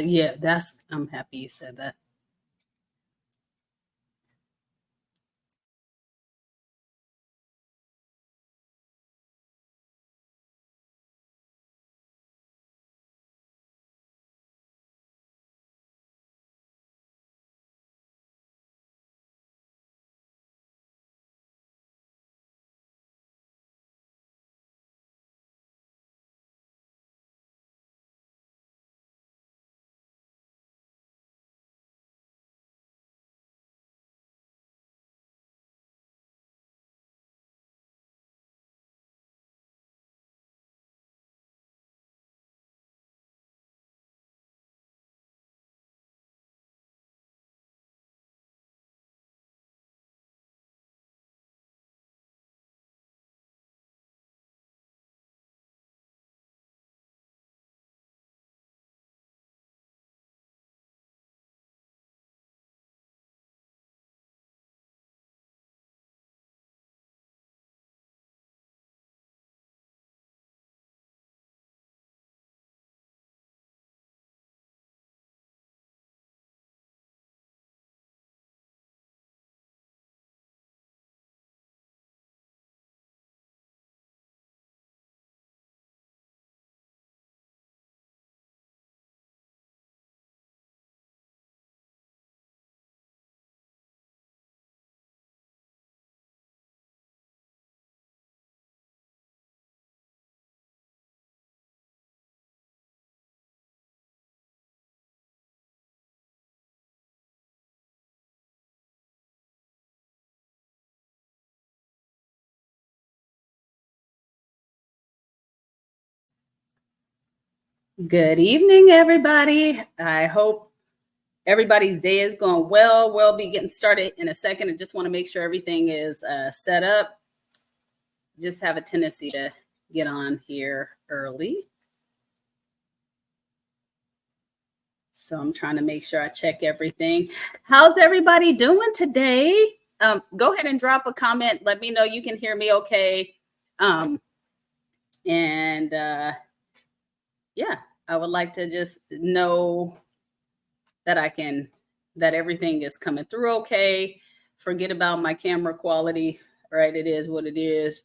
Yeah, I'm happy you said that. Good evening, everybody. I hope everybody's day is going well. We'll be getting started in a second. I just want to make sure everything is set up. Just have a tendency to get on here early. So I'm trying to make sure I check everything. How's everybody doing today? Go ahead and drop a comment. Let me know you can hear me okay. Yeah, I would like to just know that that everything is coming through okay. Forget about my camera quality, right? It is what it is.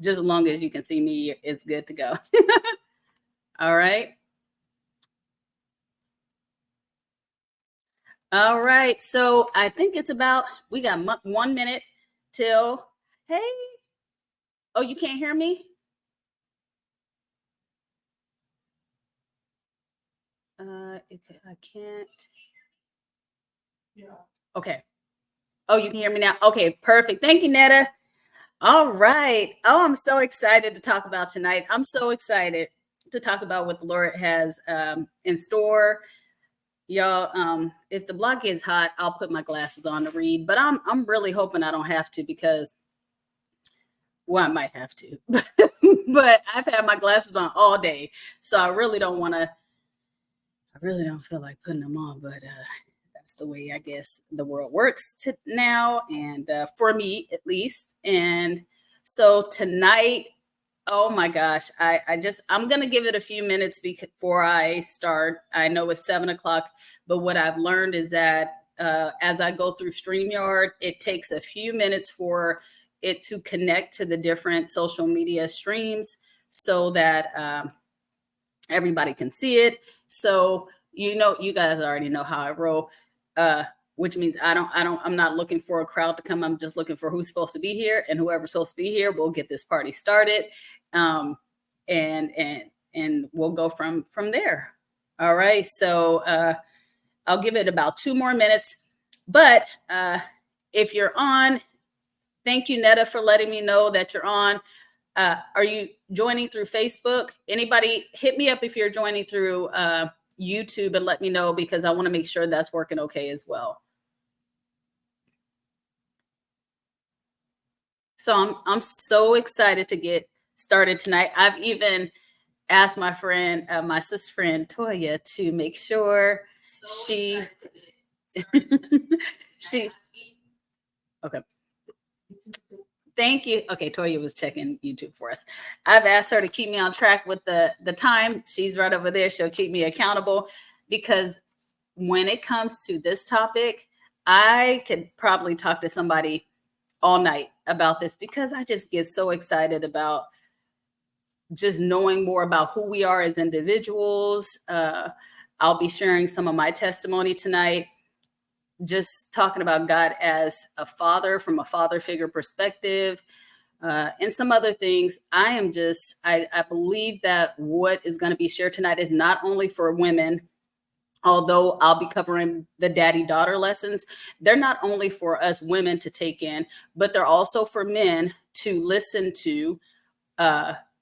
Just as long as you can see me, it's good to go. All right. All right. So I think we got 1 minute till, hey, oh, you can't hear me? I can't. Yeah. Okay. Oh, you can hear me now? Okay, perfect. Thank you, Netta. All right. Oh, I'm so excited to talk about tonight. I'm so excited to talk about what the Lord has in store. Y'all, if the block gets hot, I'll put my glasses on to read, but I'm really hoping I don't have to because, well, I might have to, but I've had my glasses on all day. So I really don't feel like putting them on, but that's the way I guess the world works now, and for me at least. And so tonight, oh my gosh, I'm gonna give it a few minutes before I start. I know it's 7:00, but what I've learned is that as I go through StreamYard, it takes a few minutes for it to connect to the different social media streams so that everybody can see it. So, you guys already know how I roll, which means I'm not looking for a crowd to come. I'm just looking for who's supposed to be here, and whoever's supposed to be here, we'll get this party started. And we'll go from there. All right. So, I'll give it about 2 more minutes, but, if you're on, thank you, Netta, for letting me know that you're on. Are you joining through Facebook? Anybody hit me up if you're joining through YouTube and let me know, because I want to make sure that's working okay as well. So I'm so excited to get started tonight. I've even asked my friend, my sister friend Toya, to make sure she okay. Thank you. Okay, Toya was checking YouTube for us. I've asked her to keep me on track with the time. She's right over there. She'll keep me accountable. because when it comes to this topic, I could probably talk to somebody all night about this because I just get so excited about just knowing more about who we are as individuals. I'll be sharing some of my testimony tonight, just talking about God as a father from a father figure perspective, and some other things. I believe that what is going to be shared tonight is not only for women, although I'll be covering the daddy daughter lessons. They're not only for us women to take in, but they're also for men to listen to,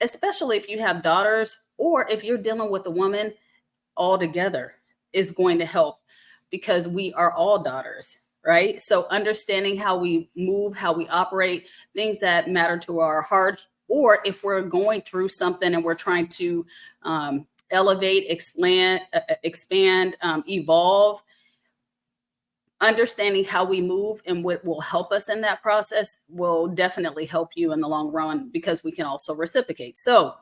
especially if you have daughters or if you're dealing with a woman altogether is going to help because we are all daughters, right? So understanding how we move, how we operate, things that matter to our heart, or if we're going through something and we're trying to elevate, expand, evolve, understanding how we move and what will help us in that process will definitely help you in the long run because we can also reciprocate. So,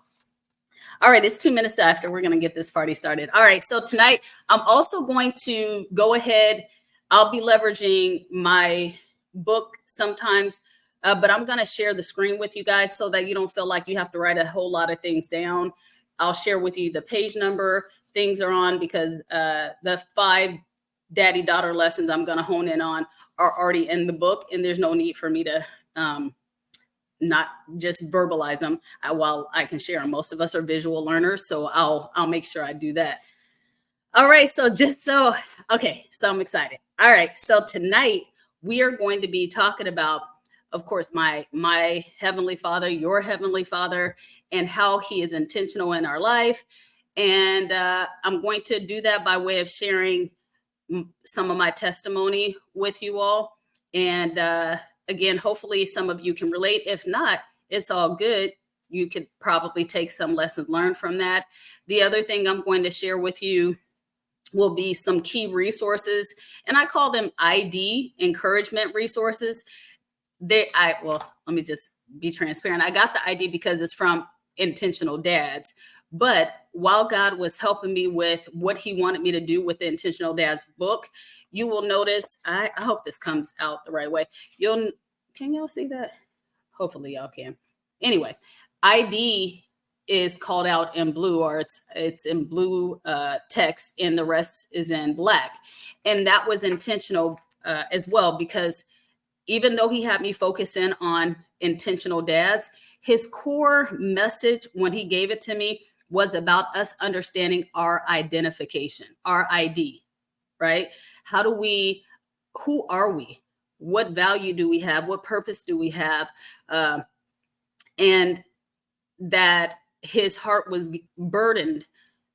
all right, it's 2 minutes after. We're going to get this party started. All right, so tonight I'm also going to go ahead. I'll be leveraging my book sometimes, but I'm going to share the screen with you guys so that you don't feel like you have to write a whole lot of things down. I'll share with you the page number things are on because the 5 daddy daughter lessons I'm going to hone in on are already in the book, and there's no need for me to not just verbalize them while I can share them. Most of us are visual learners, so I'll make sure I do that. All right, so so I'm excited. All right, so tonight we are going to be talking about, of course, my Heavenly Father, your Heavenly Father, and how He is intentional in our life. And I'm going to do that by way of sharing some of my testimony with you all. And again, hopefully some of you can relate. If not, it's all good. You could probably take some lessons learned from that. The other thing I'm going to share with you will be some key resources, and I call them ID, encouragement resources. Let me just be transparent. I got the ID because it's from Intentional Dads. But while God was helping me with what He wanted me to do with the Intentional Dads book, you will notice, I hope this comes out the right way. Can y'all see that? Hopefully y'all can. Anyway, ID is called out in blue, or it's in blue text, and the rest is in black. And that was intentional as well, because even though He had me focus in on Intentional Dads, His core message when He gave it to me was about us understanding our identification, our ID, right? Who are we? What value do we have? What purpose do we have? And that His heart was burdened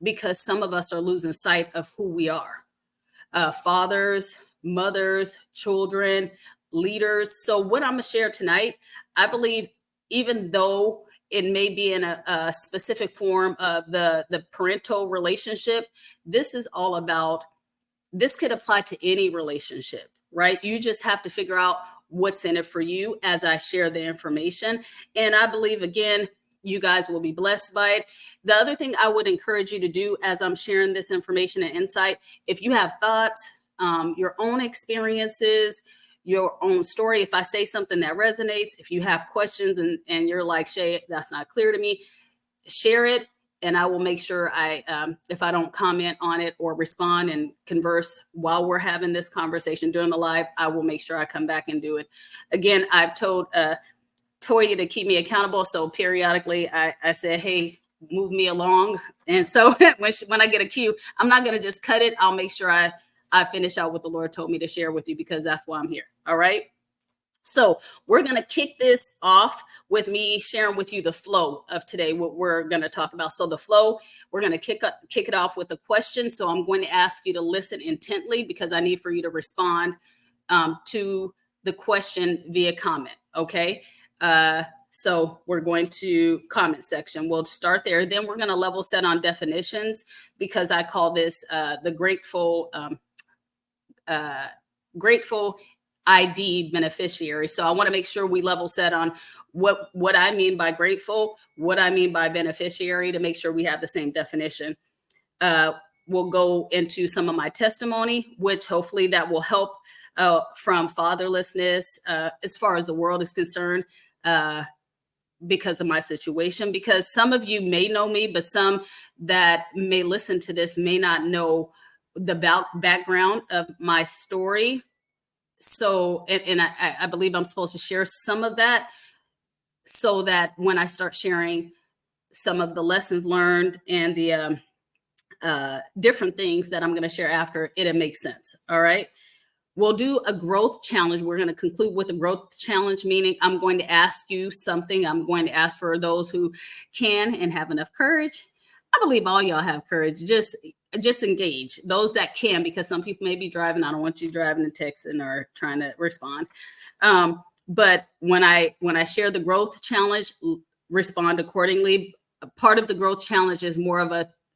because some of us are losing sight of who we are. Fathers, mothers, children, leaders. So what I'm going to share tonight, I believe, even though it may be in a specific form of the parental relationship, this is all about, this could apply to any relationship, right? You just have to figure out what's in it for you as I share the information. And I believe, again, you guys will be blessed by it. The other thing I would encourage you to do as I'm sharing this information and insight, if you have thoughts, your own experiences, your own story, if I say something that resonates, if you have questions and you're like, Shay, that's not clear to me, share it. And I will make sure if I don't comment on it or respond and converse while we're having this conversation during the live, I will make sure I come back and do it. Again, I've told Toya to keep me accountable. So periodically I said, hey, move me along. And so when I get a cue, I'm not going to just cut it. I'll make sure I finish out what the Lord told me to share with you, because that's why I'm here. All right. So we're going to kick this off with me sharing with you the flow of today, what we're going to talk about. So the flow, we're going to kick it off with a question. So I'm going to ask you to listen intently, because I need for you to respond to the question via comment. Okay. So we're going to comment section. We'll start there. Then we're going to level set on definitions, because I call this the grateful ID beneficiary. So I want to make sure we level set on what I mean by grateful, what I mean by beneficiary, to make sure we have the same definition. will go into some of my testimony, which hopefully that will help from fatherlessness as far as the world is concerned, because of my situation. Because some of you may know me, but some that may listen to this may not know the background of my story. So, and I believe I'm supposed to share some of that, so that when I start sharing some of the lessons learned and the different things that I'm going to share after, it'll make sense. All right. We'll do a growth challenge. We're going to conclude with a growth challenge, meaning I'm going to ask you something. I'm going to ask for those who can and have enough courage. I believe all y'all have courage. Just engage those that can, because some people may be driving. I don't want you driving and texting or trying to respond. But when I share the growth challenge, respond accordingly. Part of the growth challenge is more of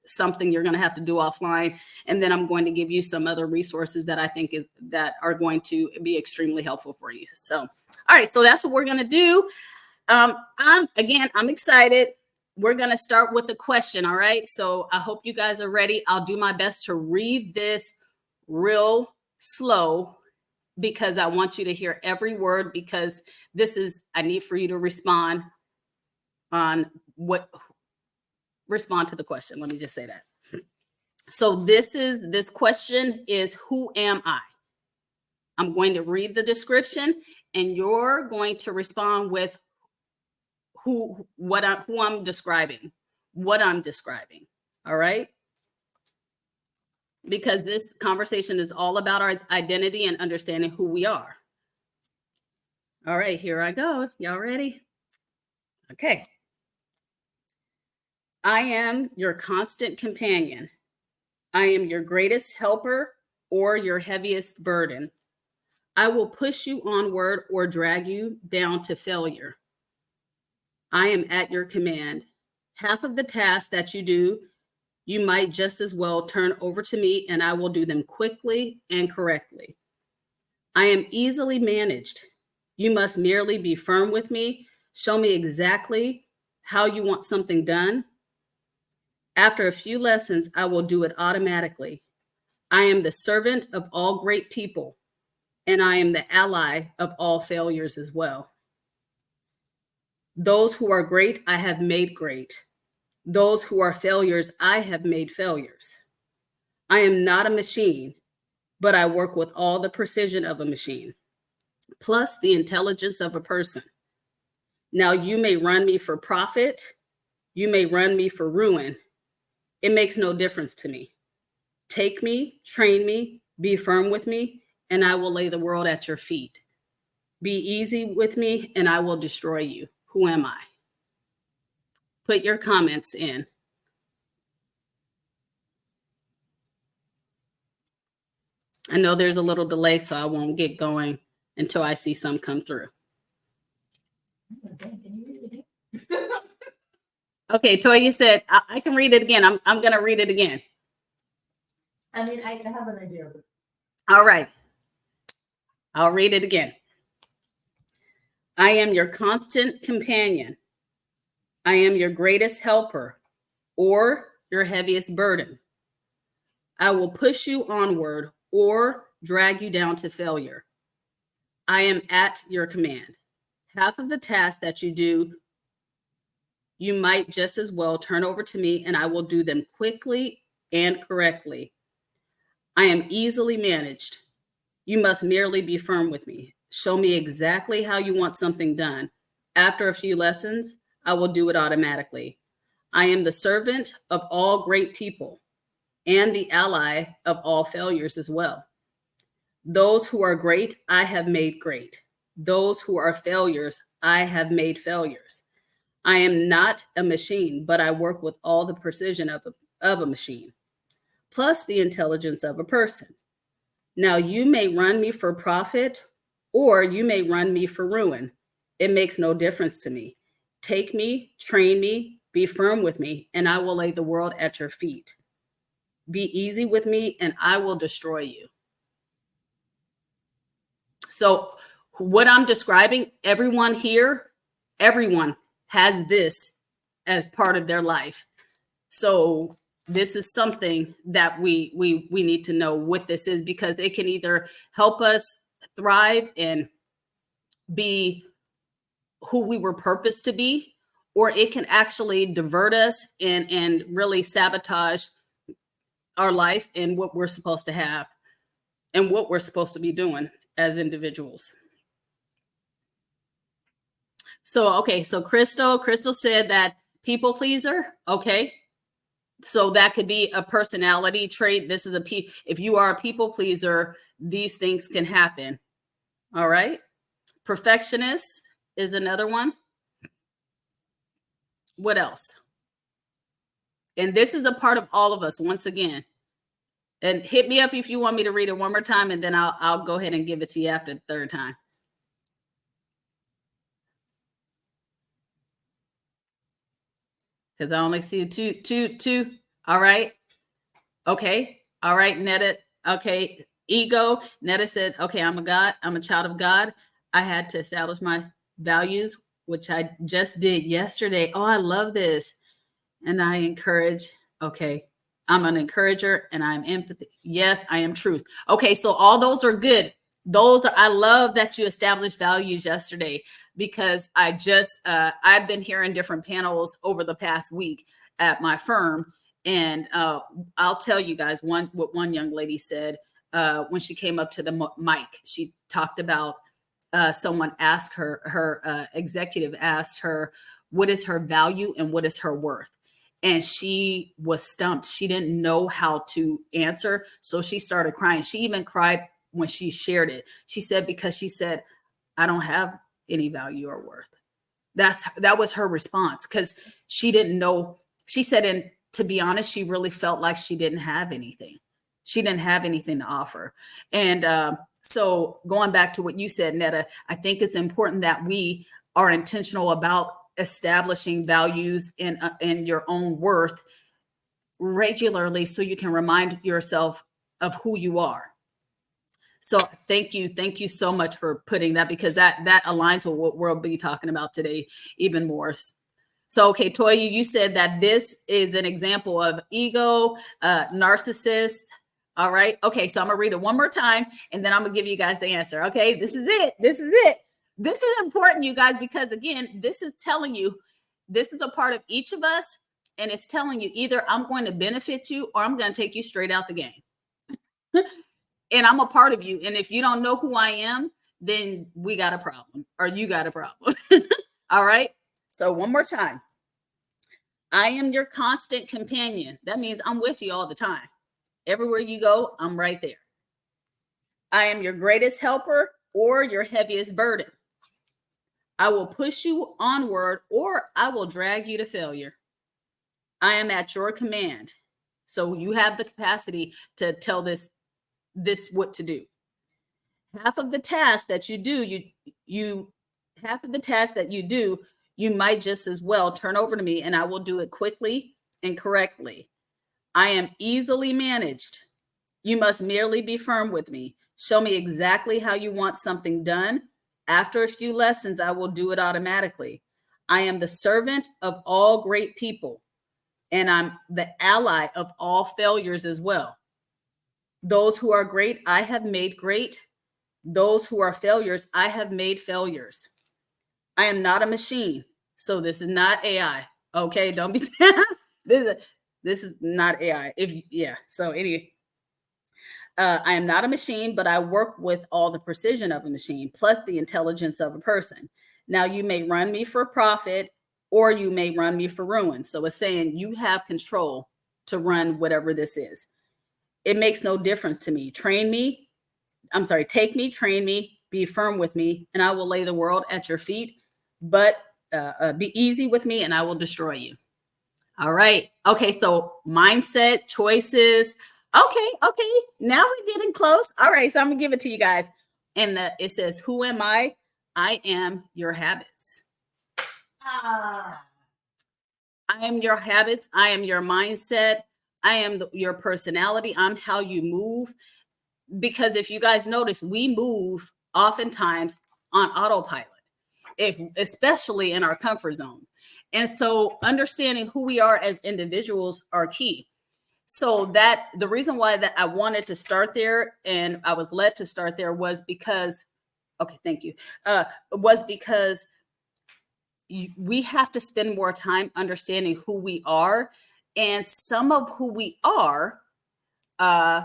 something you're going to have to do offline, and then I'm going to give you some other resources that I think that are going to be extremely helpful for you. So, all right, so that's what we're going to do. I'm excited. We're going to start with the question. All right. So I hope you guys are ready. I'll do my best to read this real slow, because I want you to hear every word, because I need for you to respond respond to the question. Let me just say that. So this question is, who am I? I'm going to read the description, and you're going to respond with who I'm describing, what I'm describing. All right. Because this conversation is all about our identity and understanding who we are. All right, here I go. Y'all ready? Okay. I am your constant companion. I am your greatest helper or your heaviest burden. I will push you onward or drag you down to failure. I am at your command. Half of the tasks that you do, you might just as well turn over to me, and I will do them quickly and correctly. I am easily managed. You must merely be firm with me. Show me exactly how you want something done. After a few lessons, I will do it automatically. I am the servant of all great people, and I am the ally of all failures as well. Those who are great, I have made great. Those who are failures, I have made failures. I am not a machine, but I work with all the precision of a machine, plus the intelligence of a person. Now, you may run me for profit. You may run me for ruin. It makes no difference to me. Take me, train me, be firm with me, and I will lay the world at your feet. Be easy with me, and I will destroy you. Who am I? Put your comments in. I know there's a little delay, so I won't get going until I see some come through. Okay, Toya said, I can read it again. I'm going to read it again. I mean, I have an idea. All right. I'll read it again. I am your constant companion. I am your greatest helper or your heaviest burden. I will push you onward or drag you down to failure. I am at your command. Half of the tasks that you do, you might just as well turn over to me, and I will do them quickly and correctly. I am easily managed. You must merely be firm with me. Show me exactly how you want something done. After a few lessons, I will do it automatically. I am the servant of all great people and the ally of all failures as well. Those who are great, I have made great. Those who are failures, I have made failures. I am not a machine, but I work with all the precision of a machine, plus the intelligence of a person. Now, you may run me for profit, or you may run me for ruin. It makes no difference to me. Take me, train me, be firm with me, and I will lay the world at your feet. Be easy with me, and I will destroy you. So what I'm describing, everyone here, everyone has this as part of their life. So this is something that we need to know what this is, because it can either help us thrive and be who we were purposed to be, or it can actually divert us and really sabotage our life and what we're supposed to have and what we're supposed to be doing as individuals. So, okay, so Crystal said that people pleaser. Okay. So that could be a personality trait. This is if you are a people pleaser, these things can happen. All right. Perfectionist is another one. What else? And this is a part of all of us, once again. And hit me up if you want me to read it one more time, and then I'll go ahead and give it to you after the third time. Because I only see two. All right. Okay. All right, Netta. Okay. Ego. Netta said, okay, I'm a child of God. I had to establish my values, which I just did yesterday. Oh, I love this. And I encourage. Okay. I'm an encourager and I'm empathy. Yes, I am truth. Okay. So all those are good. I love that you established values yesterday, because I've been hearing different panels over the past week at my firm. And I'll tell you guys what one young lady said when she came up to the mic. She talked about someone asked her executive asked her, what is her value and what is her worth? And she was stumped. She didn't know how to answer. So she started crying. She even cried when she shared it. She said, because she said, I don't have any value or worth. That was her response, because she didn't know. She said, and to be honest, she really felt like she didn't have anything. She didn't have anything to offer. And so going back to what you said, Netta, I think it's important that we are intentional about establishing values and your own worth regularly, so you can remind yourself of who you are. So thank you so much for putting that, because that aligns with what we'll be talking about today even more. So, okay, Toya, you said that this is an example of ego, narcissist. All right. Okay, so I'm gonna read it one more time, and then I'm gonna give you guys the answer. Okay, this is it. This is important, you guys, because again, this is telling you, this is a part of each of us, and it's telling you either I'm going to benefit you or I'm going to take you straight out the game. And I'm a part of you. And if you don't know who I am, then we got a problem, or you got a problem. All right. So one more time. I am your constant companion. That means I'm with you all the time. Everywhere you go, I'm right there. I am your greatest helper or your heaviest burden. I will push you onward or I will drag you to failure. I am at your command. So you have the capacity to tell this what to do. Half of the tasks that you do, you might just as well turn over to me, and I will do it quickly and correctly. I am easily managed. You must merely be firm with me. Show me exactly how you want something done. After a few lessons, I will do it automatically. I am the servant of all great people, and I'm the ally of all failures as well. Those who are great, I have made great. Those who are failures, I have made failures. I am not a machine. So this is not AI. Okay, don't be this is not AI. So anyway, I am not a machine, but I work with all the precision of a machine, plus the intelligence of a person. Now you may run me for profit, or you may run me for ruin. So it's saying you have control to run whatever this is. It makes no difference to me. Take me, train me, be firm with me, and I will lay the world at your feet. But be easy with me and I will destroy you. All right. Okay. So mindset, choices. Okay. Now we're getting close. All right. So I'm going to give it to you guys. And it says, who am I? I am your habits. I am your habits. I am your mindset. I am your personality. I'm how you move. Because if you guys notice, we move oftentimes on autopilot, especially in our comfort zone. And so understanding who we are as individuals are key. So that the reason why that I wanted to start there and I was led to start there was because, okay, thank you. Was because we have to spend more time understanding who we are, and some of who we are uh,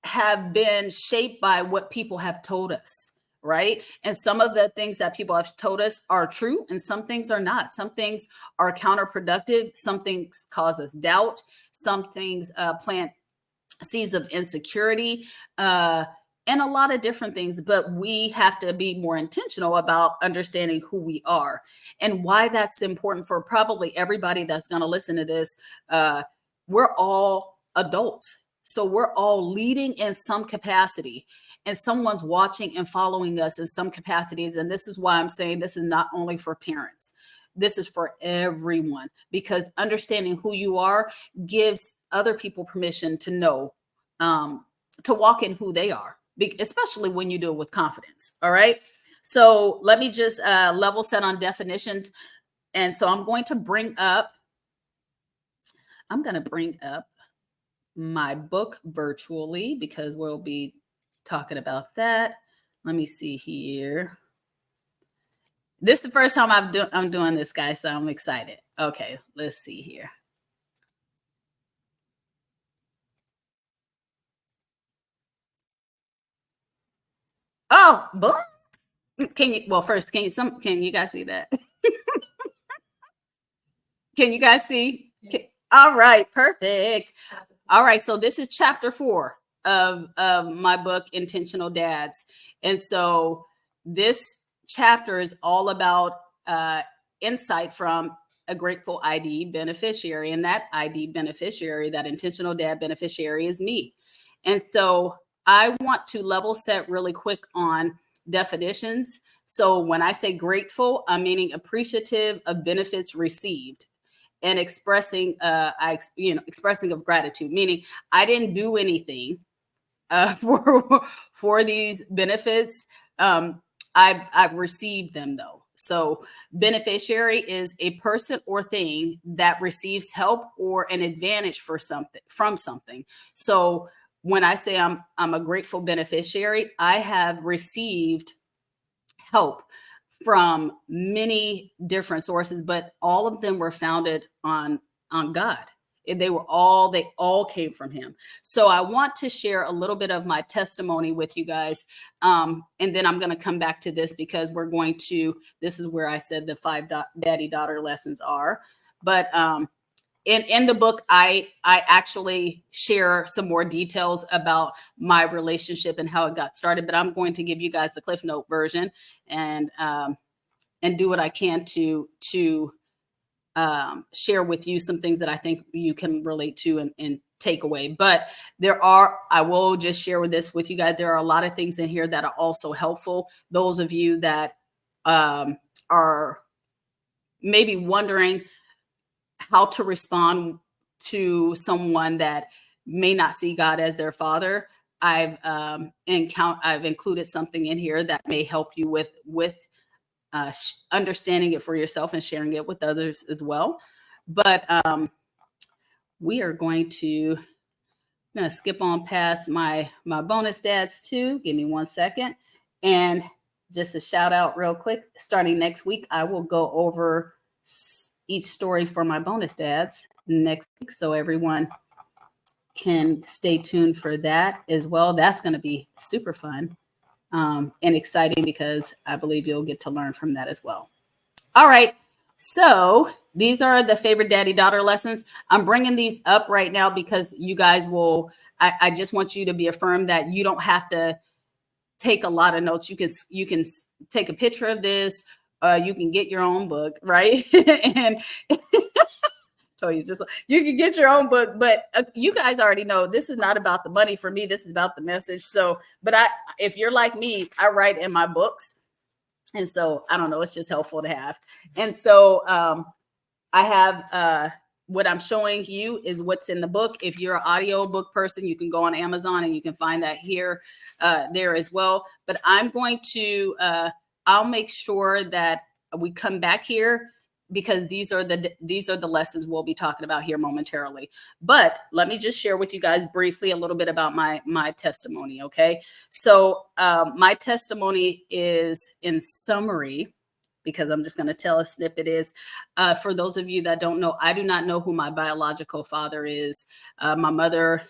have been shaped by what people have told us, right? And some of the things that people have told us are true, and some things are not. Some things are counterproductive. Some things cause us doubt. Some things plant seeds of insecurity, and a lot of different things. But we have to be more intentional about understanding who we are and why that's important for probably everybody that's going to listen to this. We're all adults, so we're all leading in some capacity, and someone's watching and following us in some capacities. And this is why I'm saying this is not only for parents. This is for everyone, because understanding who you are gives other people permission to know, to walk in who they are, especially when you do it with confidence. All right. So let me just level set on definitions. And so I'm going to bring up my book virtually because we'll be talking about that. Let me see here. This is the first time I'm doing this, guys, so I'm excited. Okay, let's see here. Oh, book. Can you guys see that? Can you guys see? Yes. All right, perfect. All right, so this is chapter 4 of my book, Intentional Dads. And so this chapter is all about insight from a grateful ID beneficiary. And that ID beneficiary, that intentional dad beneficiary, is me. And so I want to level set really quick on definitions. So when I say grateful, I'm meaning appreciative of benefits received and expressing expressing of gratitude, meaning I didn't do anything for these benefits. I've received them though. So beneficiary is a person or thing that receives help or an advantage for something from something. So when I say I'm a grateful beneficiary, I have received help from many different sources, but all of them were founded on God. They all came from him. So I want to share a little bit of my testimony with you guys. And then I'm going to come back to this because this is where I said the 5 daddy daughter lessons are. But in the book, I actually share some more details about my relationship and how it got started, but I'm going to give you guys the Cliff Note version and do what I can to share with you some things that I think you can relate to and take away. But I will just share this with you guys. There are a lot of things in here that are also helpful. Those of you that are maybe wondering how to respond to someone that may not see God as their father, I've included something in here that may help you with understanding it for yourself and sharing it with others as well. But we are going to skip on past my bonus dads too. Give me 1 second. And just a shout out real quick, starting next week, I will go over each story for my bonus dads next week. So everyone can stay tuned for that as well. That's going to be super fun and exciting because I believe you'll get to learn from that as well. All right. So these are the favorite daddy daughter lessons. I'm bringing these up right now because you guys I just want you to be affirmed that you don't have to take a lot of notes. You can take a picture of this. You can get your own book, right? And so you can get your own book, but you guys already know this is not about the money for me. This is about the message. So, but if you're like me, I write in my books. And so I don't know, it's just helpful to have. And so I have what I'm showing you is what's in the book. If you're an audio book person, you can go on Amazon and you can find that there as well. But I'm going to, I'll make sure that we come back here because these are the lessons we'll be talking about here momentarily. But let me just share with you guys briefly a little bit about my testimony. Okay, so my testimony is in summary, because I'm just going to tell a snippet, is for those of you that don't know, I do not know who my biological father is. My mother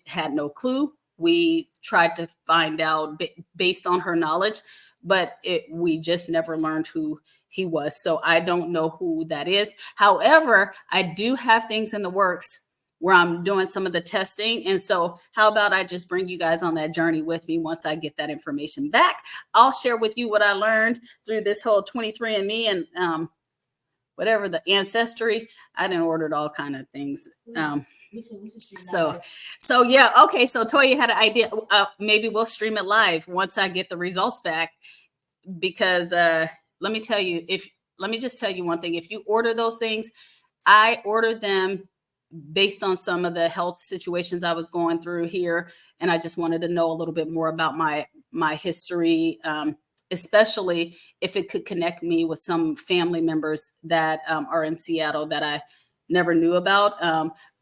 had no clue. We tried to find out based on her knowledge, but we just never learned who he was. So I don't know who that is. However, I do have things in the works where I'm doing some of the testing. And so how about I just bring you guys on that journey with me once I get that information back. I'll share with you what I learned through this whole 23andMe and whatever the ancestry. I done ordered all kind of things. We should stream So, that so yeah, okay. So Toya had an idea. Maybe we'll stream it live once I get the results back, because let me just tell you one thing. If you order those things, I ordered them based on some of the health situations I was going through here, and I just wanted to know a little bit more about my history, especially if it could connect me with some family members that are in Seattle that I never knew about.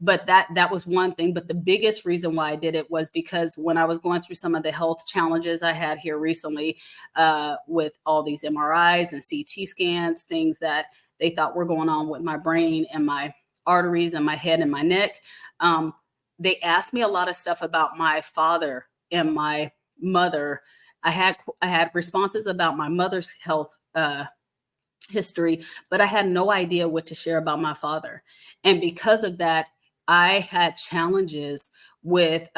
But that was one thing. But the biggest reason why I did it was because when I was going through some of the health challenges I had here recently, with all these MRIs and CT scans, things that they thought were going on with my brain and my arteries and my head and my neck, they asked me a lot of stuff about my father and my mother. I had responses about my mother's health history, but I had no idea what to share about my father. And because of that, I had challenges with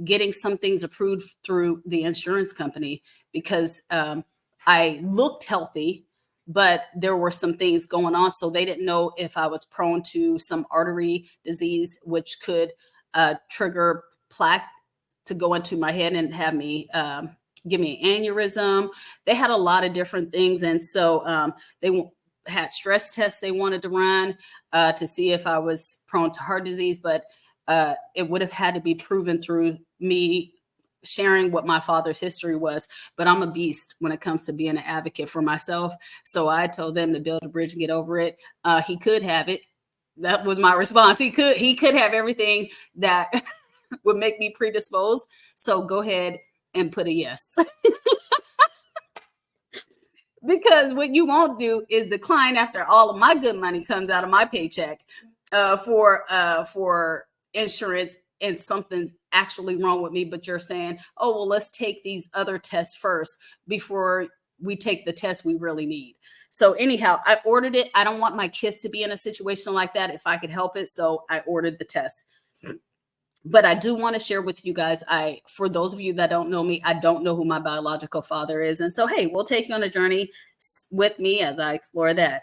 getting some things approved through the insurance company, because I looked healthy, but there were some things going on. So they didn't know if I was prone to some artery disease, which could trigger plaque to go into my head and have me give me an aneurysm. They had a lot of different things. And so they had stress tests they wanted to run to see if I was prone to heart disease, but it would have had to be proven through me sharing what my father's history was. But I'm a beast when it comes to being an advocate for myself. So I told them to build a bridge and get over it. He could have it. That was my response. He could have everything that would make me predisposed. So go ahead and put a yes. Because what you won't do is decline after all of my good money comes out of my paycheck for insurance, and something's actually wrong with me, but you're saying, oh, well, let's take these other tests first before we take the test we really need. So anyhow, I ordered it. I don't want my kids to be in a situation like that if I could help it. So I ordered the test. But I do want to share with you guys, for those of you that don't know me, I don't know who my biological father is. And so, hey, we'll take you on a journey with me as I explore that.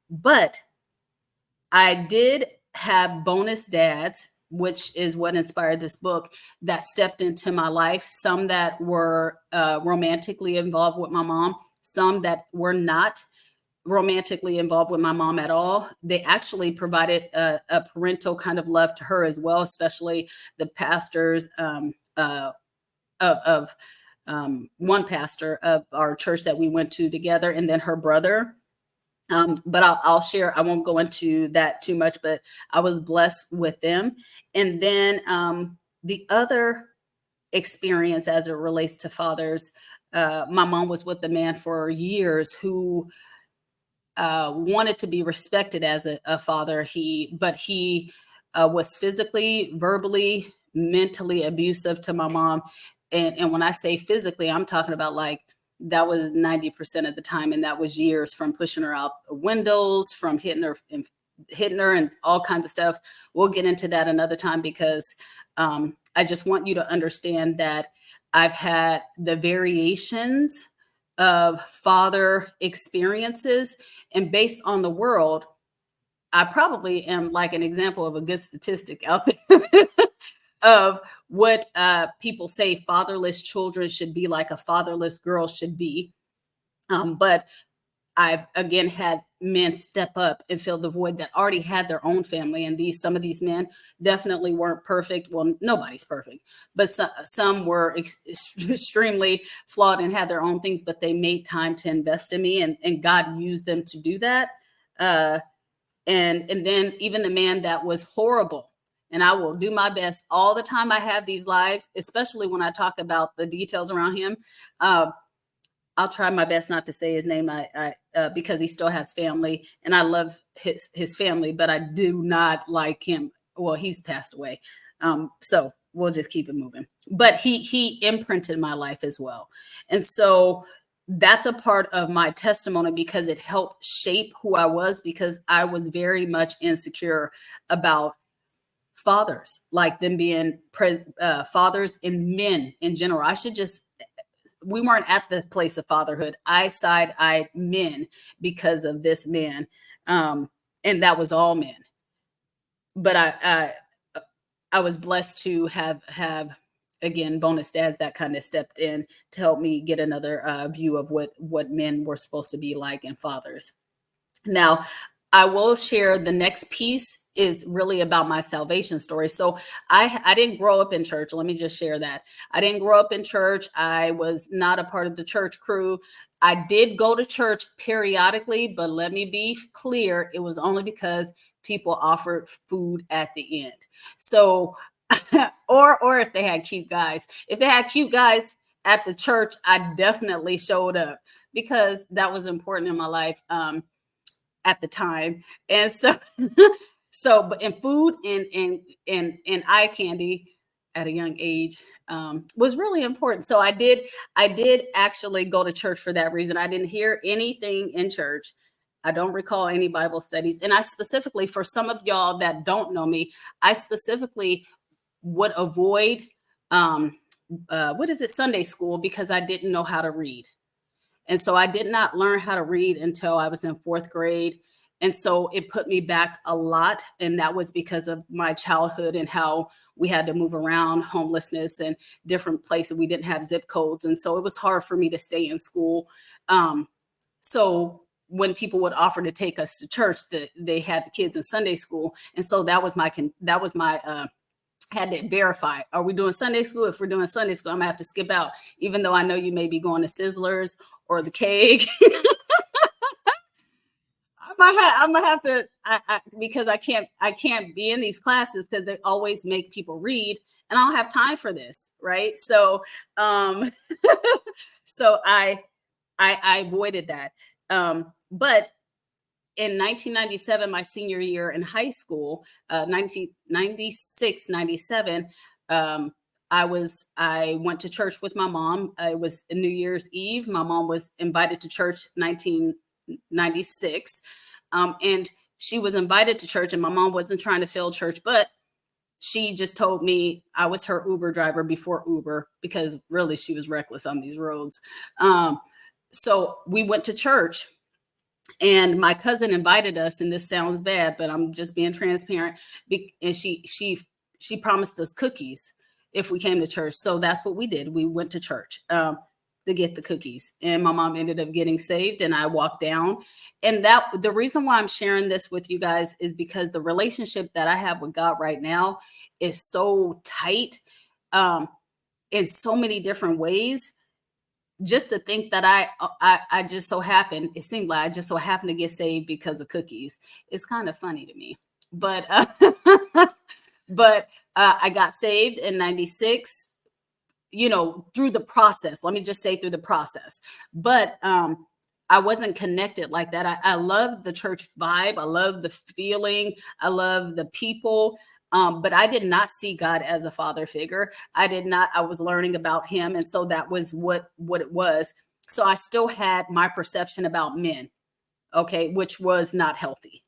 But I did have bonus dads, which is what inspired this book, that stepped into my life. Some that were romantically involved with my mom, some that were not romantically involved with my mom at all. They actually provided a parental kind of love to her as well, especially the pastors of one pastor of our church that we went to together, and then her brother. But I'll share. I won't go into that too much, but I was blessed with them. And then the other experience as it relates to fathers, my mom was with a man for years who wanted to be respected as a father. But he was physically, verbally, mentally abusive to my mom. And when I say physically, I'm talking about like that was 90% of the time. And that was years, from pushing her out the windows, from hitting her and all kinds of stuff. We'll get into that another time, because I just want you to understand that I've had the variations of father experiences, and based on the world, I probably am like an example of a good statistic out there of what people say fatherless children should be like, a fatherless girl should be. But I've again had men step up and fill the void that already had their own family. And some of these men definitely weren't perfect. Well, nobody's perfect, but some were extremely flawed and had their own things, but they made time to invest in me, and God used them to do that. And then even the man that was horrible. And I will do my best all the time I have these lives, especially when I talk about the details around him. I'll try my best not to say his name, because he still has family, and I love his family, but I do not like him. Well, he's passed away, so we'll just keep it moving. But he imprinted my life as well, and so that's a part of my testimony because it helped shape who I was, because I was very much insecure about fathers, like them being fathers and men in general. We weren't at the place of fatherhood. I side-eyed men because of this man. And that was all men. But I was blessed to have again, bonus dads that kind of stepped in to help me get another view of what men were supposed to be like, and fathers. Now, I will share the next piece is really about my salvation story. So I didn't grow up in church. Let me just share that. I didn't grow up in church. I was not a part of the church crew. I did go to church periodically, but let me be clear, it was only because people offered food at the end. So or if they had cute guys. If they had cute guys at the church, I definitely showed up because that was important in my life. At the time. And so but in food and eye candy at a young age was really important. So I did actually go to church for that reason. I didn't hear anything in church. I don't recall any Bible studies. And I specifically, for some of y'all that don't know me, I specifically would avoid Sunday school, because I didn't know how to read. And so I did not learn how to read until I was in 4th grade. And so it put me back a lot. And that was because of my childhood and how we had to move around, homelessness and different places. We didn't have zip codes. And so it was hard for me to stay in school. So when people would offer to take us to church, they had the kids in Sunday school. And so that was my had to verify, are we doing Sunday school? If we're doing Sunday school, I'm gonna have to skip out, even though I know you may be going to Sizzlers or the Keg. I'm gonna have to, because I can't be in these classes because they always make people read, and I don't have time for this, right? So, so I avoided that. But in 1997, my senior year in high school, 1996, 97, I went to church with my mom. It was New Year's Eve. My mom was invited to church 1996. And she was invited to church, and my mom wasn't trying to fill church, but she just told me I was her Uber driver before Uber, because really she was reckless on these roads. So we went to church. And my cousin invited us, and this sounds bad, but I'm just being transparent. And she promised us cookies if we came to church. So that's what we did. We went to church to get the cookies. And my mom ended up getting saved, and I walked down. And the reason why I'm sharing this with you guys is because the relationship that I have with God right now is so tight in so many different ways. Just to think that I just so happened, it seemed like I just so happened to get saved because of cookies. It's kind of funny to me, but I got saved in 96, through the process. Let me just say through the process. But I wasn't connected like that. I love the church vibe. I love the feeling. I love the people. But I did not see God as a father figure. I was learning about him. And so that was what it was. So I still had my perception about men, okay, which was not healthy.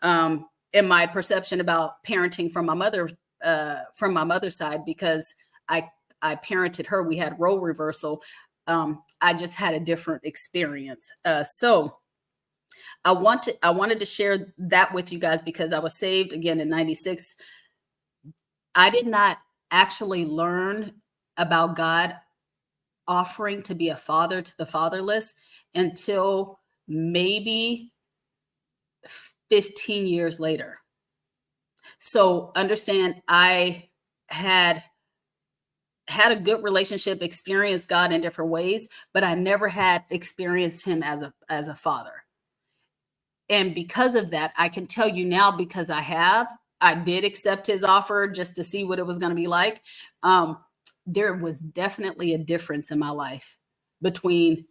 And my perception about parenting from my mother's side, because I parented her, we had role reversal. I just had a different experience. So I wanted to share that with you guys, because I was saved again in 96. I did not actually learn about God offering to be a father to the fatherless until maybe 15 years later. So understand, I had a good relationship, experienced God in different ways, but I never had experienced him as a father. And because of that, I can tell you now, because I did accept his offer just to see what it was going to be like. There was definitely a difference in my life between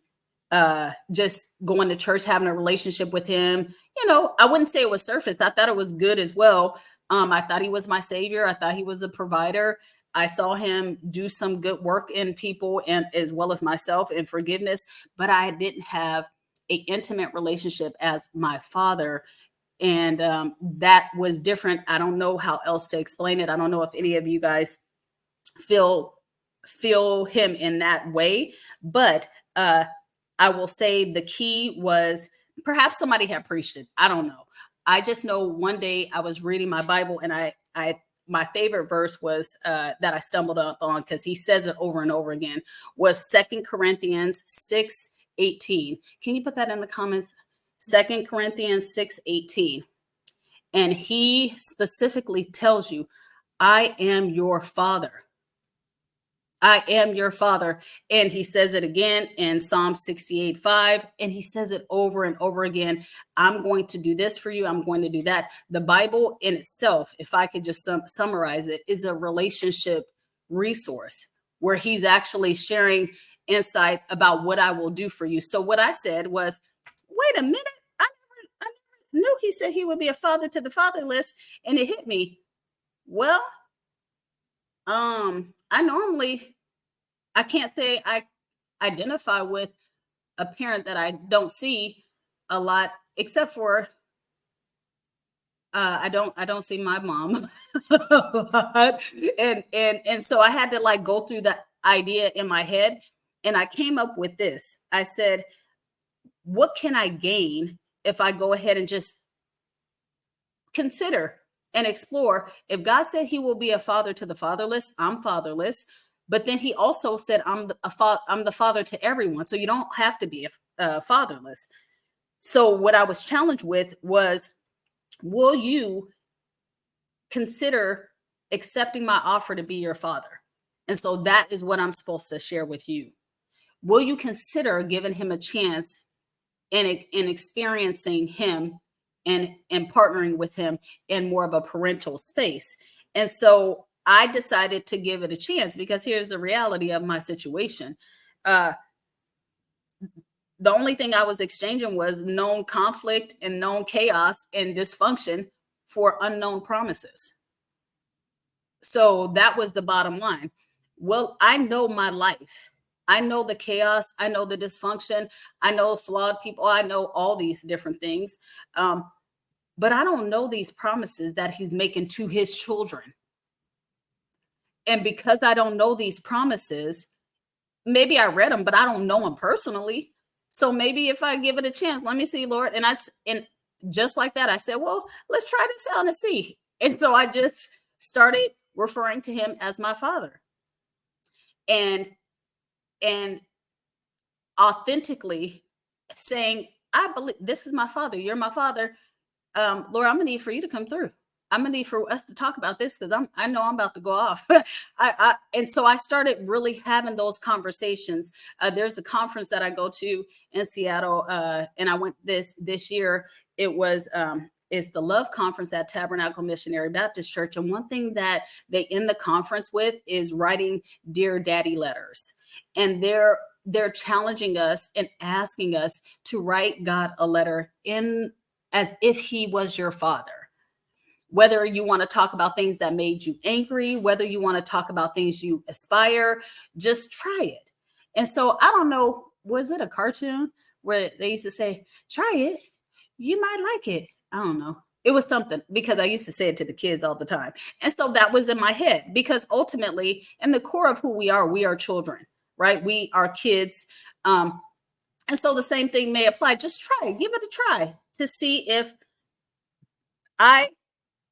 just going to church, having a relationship with him. I wouldn't say it was surface. I thought it was good as well. I thought he was my savior. I thought he was a provider. I saw him do some good work in people, and as well as myself, in forgiveness, but I didn't have an intimate relationship as my father. And that was different. I don't know how else to explain it. I don't know if any of you guys feel him in that way, but I will say the key was, perhaps somebody had preached it, I don't know. I just know one day I was reading my Bible, and I my favorite verse was that I stumbled up on, because he says it over and over again, was 2 Corinthians 6:18. Can you put that in the comments? 2 Corinthians 6:18. And he specifically tells you, I am your father. I am your father. And he says it again in Psalm 68:5. And he says it over and over again. I'm going to do this for you. I'm going to do that. The Bible in itself, if I could just summarize it, is a relationship resource where he's actually sharing insight about what I will do for you. So what I said was, wait a minute. I never knew he said he would be a father to the fatherless. And it hit me. Well, I can't say I identify with a parent that I don't see a lot, except for I don't see my mom a lot. And so I had to like go through the idea in my head, and I came up with this. I said, what can I gain if I go ahead and just consider and explore? If God said he will be a father to the fatherless, I'm fatherless. But then he also said, I'm the father to everyone. So you don't have to be fatherless. So what I was challenged with was, will you consider accepting my offer to be your father? And so that is what I'm supposed to share with you. Will you consider giving him a chance and experiencing him and partnering with him in more of a parental space? And so I decided to give it a chance, because here's the reality of my situation. The only thing I was exchanging was known conflict and known chaos and dysfunction for unknown promises. So that was the bottom line. Well, I know my life. I know the chaos. I know the dysfunction. I know flawed people. I know all these different things. But I don't know these promises that he's making to his children. And because I don't know these promises, maybe I read them, but I don't know them personally. So maybe if I give it a chance, let me see, Lord. And just like that, I said, well, let's try this out and see. And so I just started referring to him as my father, and authentically saying, I believe this is my father. You're my father. Lord, I'm gonna need for you to come through. I'm gonna need for us to talk about this, because I know I'm about to go off. And so I started really having those conversations. There's a conference that I go to in Seattle, and I went this year. It was is the Love Conference at Tabernacle Missionary Baptist Church. And one thing that they end the conference with is writing Dear Daddy letters. And they're challenging us and asking us to write God a letter in as if he was your father. Whether you want to talk about things that made you angry, whether you want to talk about things you aspire, just try it. And so I don't know, was it a cartoon where they used to say, try it, you might like it? I don't know. It was something, because I used to say it to the kids all the time. And so that was in my head, because ultimately, in the core of who we are children, right? We are kids. And so the same thing may apply. Just try, give it a try to see if I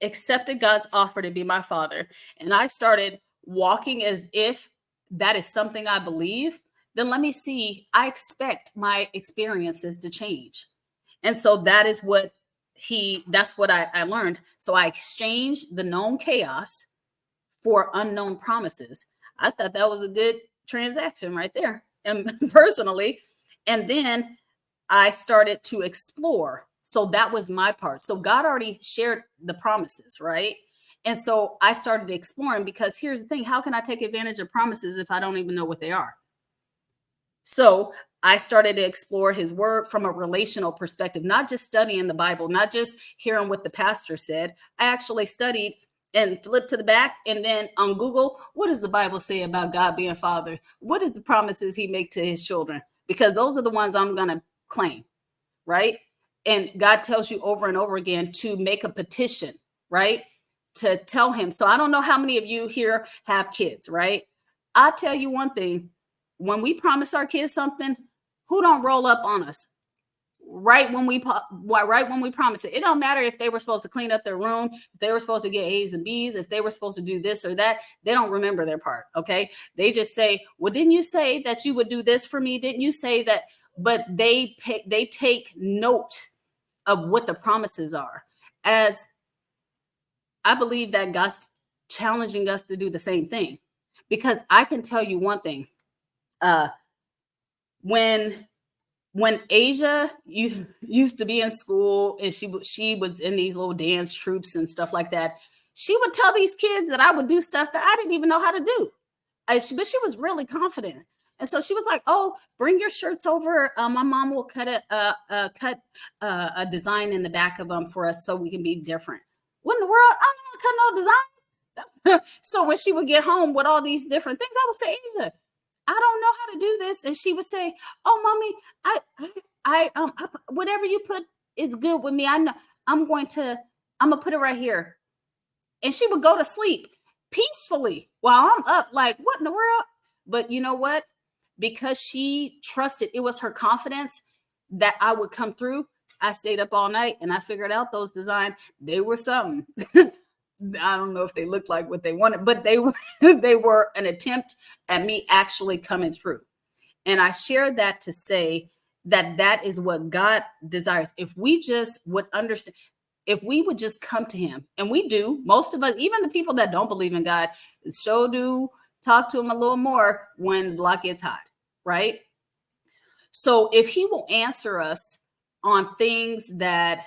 accepted God's offer to be my father, and I started walking as if that is something I believe. Then let me see, I expect my experiences to change. And so that is what that's what I learned. So I exchanged the known chaos for unknown promises. I thought that was a good transaction right there, and personally. And then I started to explore So that was my part. So God already shared the promises, right? And so I started exploring, because here's the thing: how can I take advantage of promises if I don't even know what they are? So I started to explore his word from a relational perspective, not just studying the Bible, not just hearing what the pastor said. I actually studied and flipped to the back, and then on Google, what does the Bible say about God being Father? What is the promises he make to his children? Because those are the ones I'm going to claim, right? And God tells you over and over again to make a petition, right? To tell him. So I don't know how many of you here have kids, right? I'll tell you one thing: when we promise our kids something, who don't roll up on us right when we promise it? It don't matter if they were supposed to clean up their room, if they were supposed to get A's and B's, if they were supposed to do this or that. They don't remember their part. Okay, they just say, well, didn't you say that you would do this for me? Didn't you say that? But they take note of what the promises are. As I believe that God's challenging us to do the same thing, because I can tell you one thing: uh when Asia used to be in school, and she was in these little dance troops and stuff like that, she would tell these kids that I would do stuff that I didn't even know how to do. But she was really confident. And so she was like, "Oh, bring your shirts over. My mom will cut a design in the back of them for us so we can be different." What in the world? I'm not cut no design. So when she would get home with all these different things, I would say, "Asia, I don't know how to do this." And she would say, "Oh, mommy, whatever you put is good with me. I know I'm gonna put it right here." And she would go to sleep peacefully while I'm up, like, what in the world? But you know what? Because she trusted, it was her confidence that I would come through. I stayed up all night and I figured out those designs. They were something. I don't know if they looked like what they wanted, but they were they were an attempt at me actually coming through. And I share that to say that that is what God desires. If we just would understand, if we would just come to him, and we do, most of us, even the people that don't believe in God, so do talk to him a little more when the block gets hot, right? So if he will answer us on things that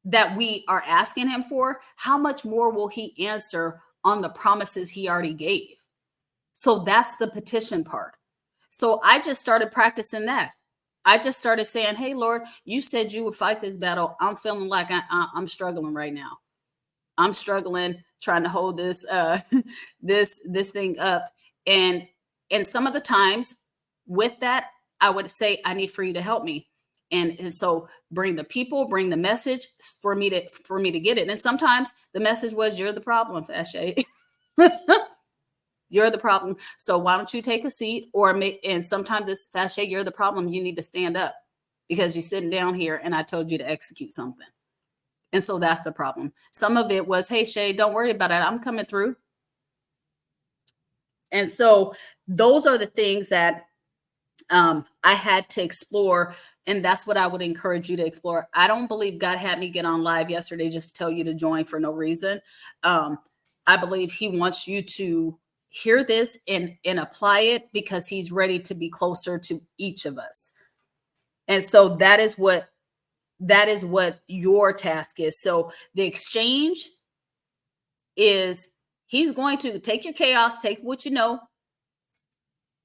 that we are asking him for, how much more will he answer on the promises he already gave? So that's the petition part. So I just started practicing that. I just started saying, "Hey, Lord, you said you would fight this battle. I'm feeling like I'm struggling right now. I'm struggling trying to hold this this thing up." And some of the times with that, I would say, "I need for you to help me." And so bring the people, bring the message for me to get it. And sometimes the message was, "You're the problem, Fashay." You're the problem. So why don't you take a seat? And sometimes it's, "Fashay, you're the problem. You need to stand up because you're sitting down here and I told you to execute something." And so that's the problem. Some of it was, "Hey, Shay, don't worry about it. I'm coming through." And so those are the things that I had to explore. And that's what I would encourage you to explore. I don't believe God had me get on live yesterday just to tell you to join for no reason. I believe he wants you to hear this and apply it, because he's ready to be closer to each of us. And so that is what your task is. So the exchange is, he's going to take your chaos, take what you know,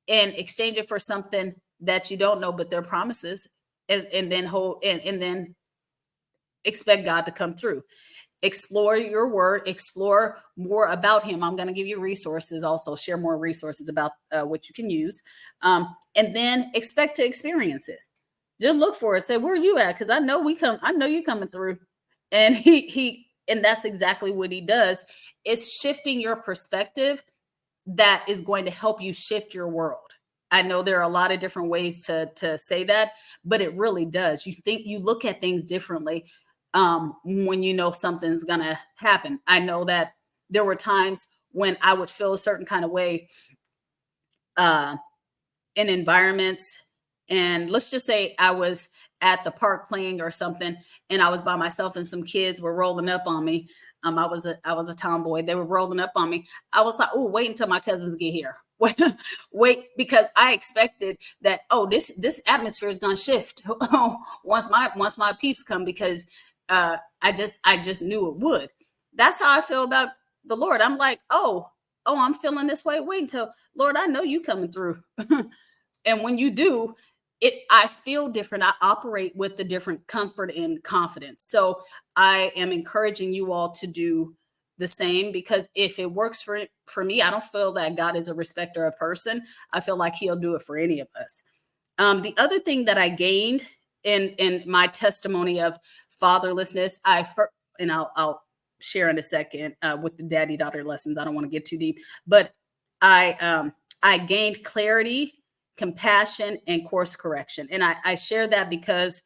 and exchange it for something that you don't know, but they're promises, and then then expect God to come through. Explore your word, explore more about him. I'm going to give you resources, also share more resources about what you can use, and then expect to experience it. Just look for it. Say, "Where are you at?" Because I know you coming through. And and that's exactly what he does. It's shifting your perspective that is going to help you shift your world. I know there are a lot of different ways to say that, but it really does. You look at things differently when you know something's gonna happen. I know that there were times when I would feel a certain kind of way uh, in environments, and let's just say I was at the park playing or something, and I was by myself, and some kids were rolling up on me. I was a tomboy. They were rolling up on me. I was like, oh, wait until my cousins get here. Wait, because I expected that, oh, this atmosphere is gonna shift once my peeps come, because I just knew it would. That's how I feel about the Lord. I'm like, oh, I'm feeling this way. Wait until, Lord, I know you coming through. And when you do, I feel different. I operate with the different comfort and confidence. So I am encouraging you all to do the same, because if it works for me, I don't feel that God is a respecter of person. I feel like he'll do it for any of us. The other thing that I gained in my testimony of fatherlessness, and I'll share in a second with the daddy daughter lessons. I don't want to get too deep, but I gained clarity, compassion, and course correction. And I share that because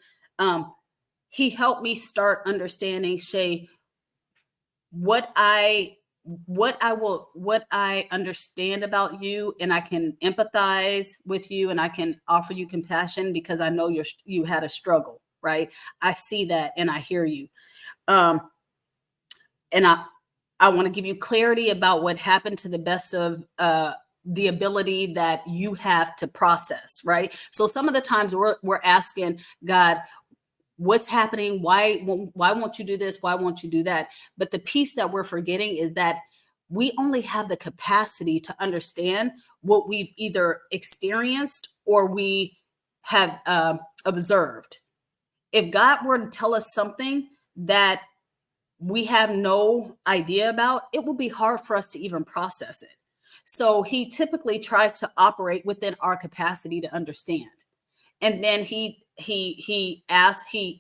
he helped me start understanding, Shay, what I understand about you, and I can empathize with you, and I can offer you compassion because I know you had a struggle, right? I see that and I hear you. And I want to give you clarity about what happened to the best of the ability that you have to process, right? So some of the times we're asking God, what's happening? Why won't you do this? Why won't you do that? But the piece that we're forgetting is that we only have the capacity to understand what we've either experienced or we have observed. If God were to tell us something that we have no idea about, it will be hard for us to even process it. So he typically tries to operate within our capacity to understand. And then he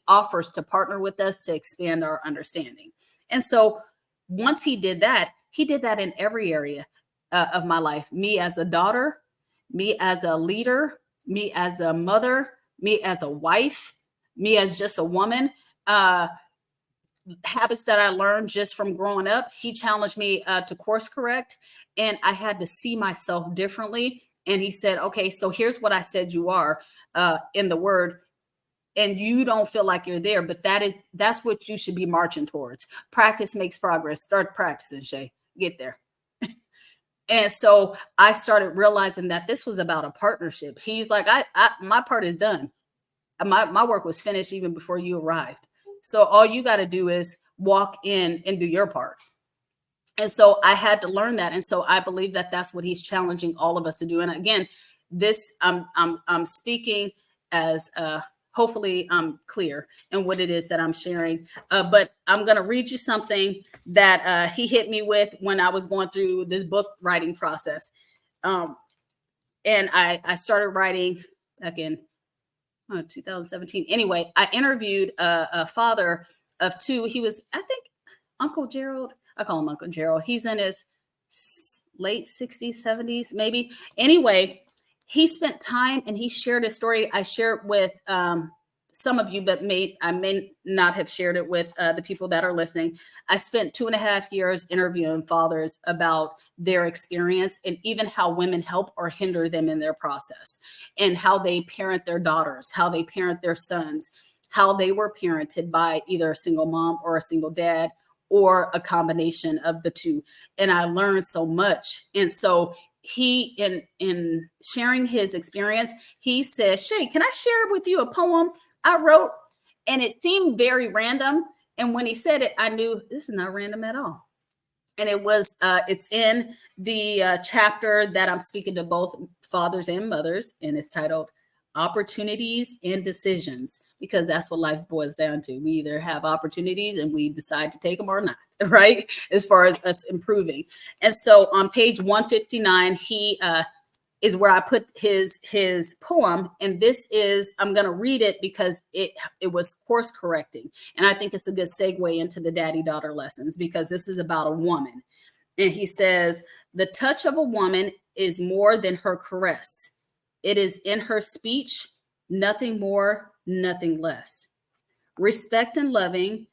offers to partner with us to expand our understanding. And so once he did that in every area of my life. Me as a daughter, me as a leader, me as a mother, me as a wife, me as just a woman. Habits that I learned just from growing up, he challenged me to course correct, and I had to see myself differently. And he said, okay, so here's what I said you are in the word, and you don't feel like you're there, but that's what you should be marching towards. Practice makes progress. Start practicing, Shay. Get there. And so I started realizing that this was about a partnership. He's like, my part is done. My work was finished even before you arrived. So all you got to do is walk in and do your part. And so I had to learn that. And so I believe that that's what he's challenging all of us to do. And again, this I'm speaking as hopefully I'm clear in what it is that I'm sharing. But I'm going to read you something that he hit me with when I was going through this book writing process. And I started writing back in 2017. Anyway, I interviewed a father of two. He was, I think, Uncle Gerald. I call him Uncle Gerald. He's in his late 60s, 70s, maybe. Anyway, he spent time and he shared a story. I shared with some of you, but I may not have shared it with the people that are listening. I spent 2.5 years interviewing fathers about their experience and even how women help or hinder them in their process, and how they parent their daughters, how they parent their sons, how they were parented by either a single mom or a single dad, or a combination of the two. And I learned so much. And so he, in sharing his experience, he said, Shay, can I share with you a poem I wrote? And it seemed very random. And when he said it, I knew this is not random at all. And it was, it's in the chapter that I'm speaking to both fathers and mothers, and it's titled Opportunities and Decisions, because that's what life boils down to. We either have opportunities and we decide to take them or not, right? As far as us improving. And so on page 159, he is where I put his poem. And this is, I'm going to read it because it was course correcting. And I think it's a good segue into the daddy daughter lessons, because this is about a woman. And he says, the touch of a woman is more than her caress. It is in her speech, nothing more, nothing less. Respect and loving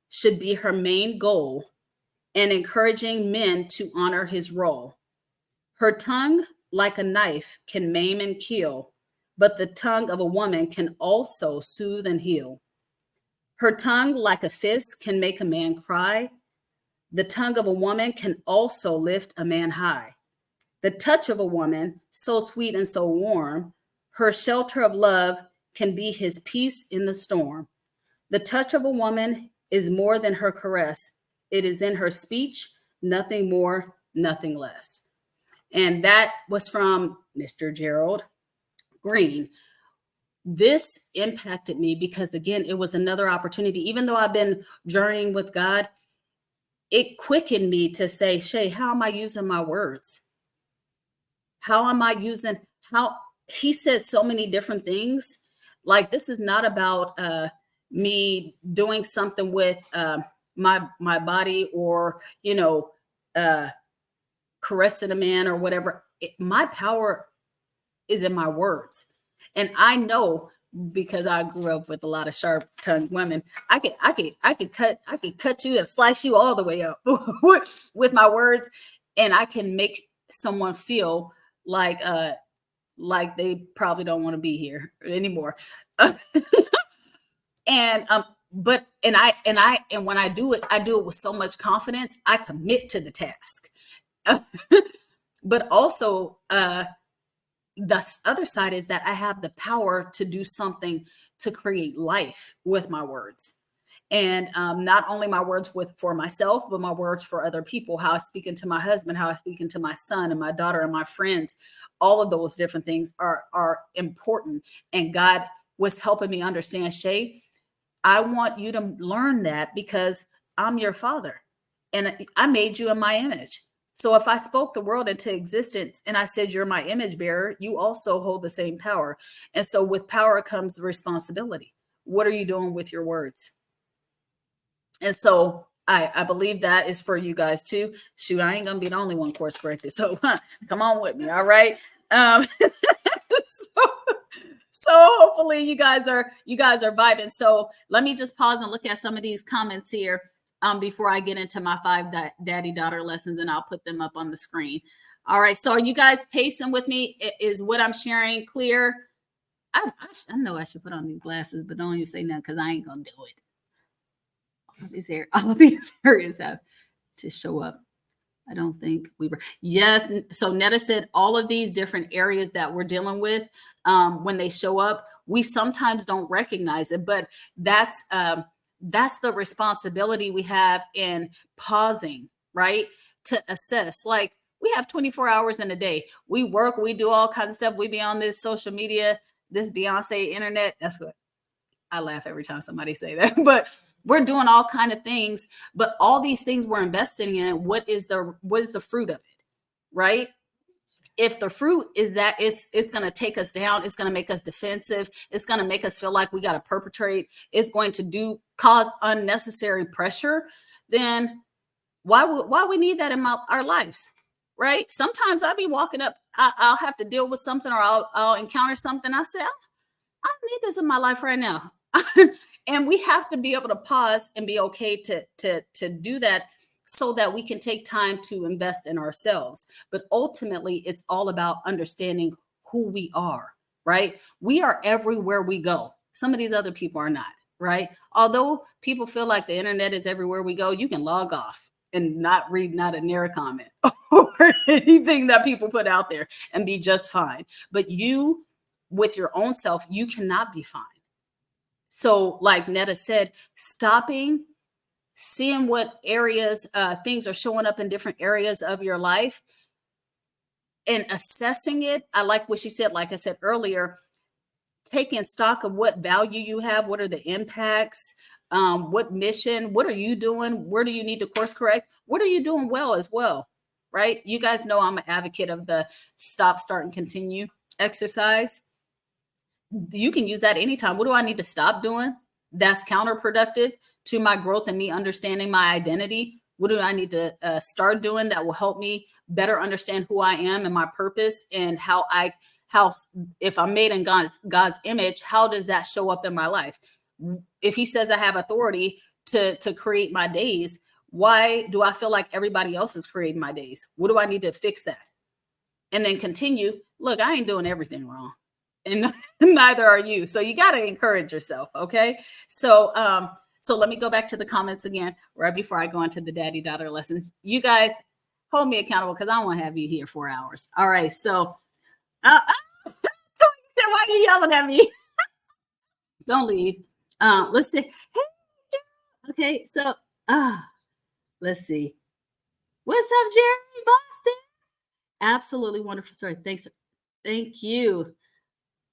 should be her main goal, and encouraging men to honor his role. Her tongue, like a knife, can maim and kill, but the tongue of a woman can also soothe and heal. Her tongue, like a fist, can make a man cry, The tongue of a woman can also lift a man high. The touch of a woman, so sweet and so warm, her shelter of love can be his peace in the storm. The touch of a woman is more than her caress. It is in her speech, nothing more, nothing less. And that was from Mr. Gerald Green. This impacted me because, again, it was another opportunity. Even though I've been journeying with God, it quickened me to say, Shay, how am I using my words? How am I using, how he said so many different things. Like, this is not about me doing something with my body, or, caressing a man or whatever. My power is in my words. And I know, because I grew up with a lot of sharp tongued women, I could cut you and slice you all the way up with my words. And I can make someone feel like they probably don't want to be here anymore. And when I do it with so much confidence. I commit to the task. But also, the other side is that I have the power to do something to create life with my words. And not only my words for myself, but my words for other people, how I speak into my husband, how I speak into my son and my daughter and my friends. All of those different things are important. And God was helping me understand, Shay, I want you to learn that, because I'm your father and I made you in my image. So if I spoke the world into existence and I said, you're my image bearer, you also hold the same power. And so with power comes responsibility. What are you doing with your words? And so I believe that is for you guys too. Shoot, I ain't gonna be the only one course corrected. So come on with me. All right. So hopefully you guys are vibing. So let me just pause and look at some of these comments here before I get into my 5 daddy daughter lessons, and I'll put them up on the screen. All right. So are you guys pacing with me? Is what I'm sharing clear? I know I should put on these glasses, but don't even say nothing, because I ain't gonna do it. All of these areas have to show up. I don't think we were. Yes. So Netta said all of these different areas that we're dealing with, when they show up, we sometimes don't recognize it, but that's the responsibility we have in pausing, right? To assess. Like, we have 24 hours in a day. We work, we do all kinds of stuff. We be on this social media, this Beyonce internet. That's what I laugh every time somebody say that, but we're doing all kind of things. But all these things we're investing in, what is the fruit of it, right? If the fruit is that it's going to take us down, it's going to make us defensive, it's going to make us feel like we got to perpetrate, it's going to cause unnecessary pressure, then why we need that in our lives, right? Sometimes I'll be walking up, I'll have to deal with something, or I'll encounter something. I say, I don't need this in my life right now. And we have to be able to pause and be okay to do that, so that we can take time to invest in ourselves. But ultimately, it's all about understanding who we are, right? We are everywhere we go. Some of these other people are not, right? Although people feel like the internet is everywhere we go, you can log off and not read not a near comment or anything that people put out there and be just fine. But you, with your own self, you cannot be fine. So like Netta said, stopping, seeing what areas things are showing up in different areas of your life, and assessing it. I like what she said, like I said earlier, taking stock of what value you have, what are the impacts, what mission, what are you doing, where do you need to course correct, what are you doing well as well, right? You guys know I'm an advocate of the stop, start, and continue exercise. You can use that anytime. What do I need to stop doing that's counterproductive to my growth and me understanding my identity? What do I need to start doing that will help me better understand who I am and my purpose, and how if I'm made in God's image, how does that show up in my life? If he says I have authority to create my days, why do I feel like everybody else is creating my days? What do I need to fix that? And then continue. Look, I ain't doing everything wrong, and neither are you. So you got to encourage yourself. Okay. So So let me go back to the comments again right before I go into the daddy-daughter lessons. You guys hold me accountable because I don't want to have you here 4 hours. All right. So why are you yelling at me? Don't leave. Let's see. Hey, okay. So let's see. What's up, Jerry Boston? Absolutely wonderful story. Thanks. Thank you.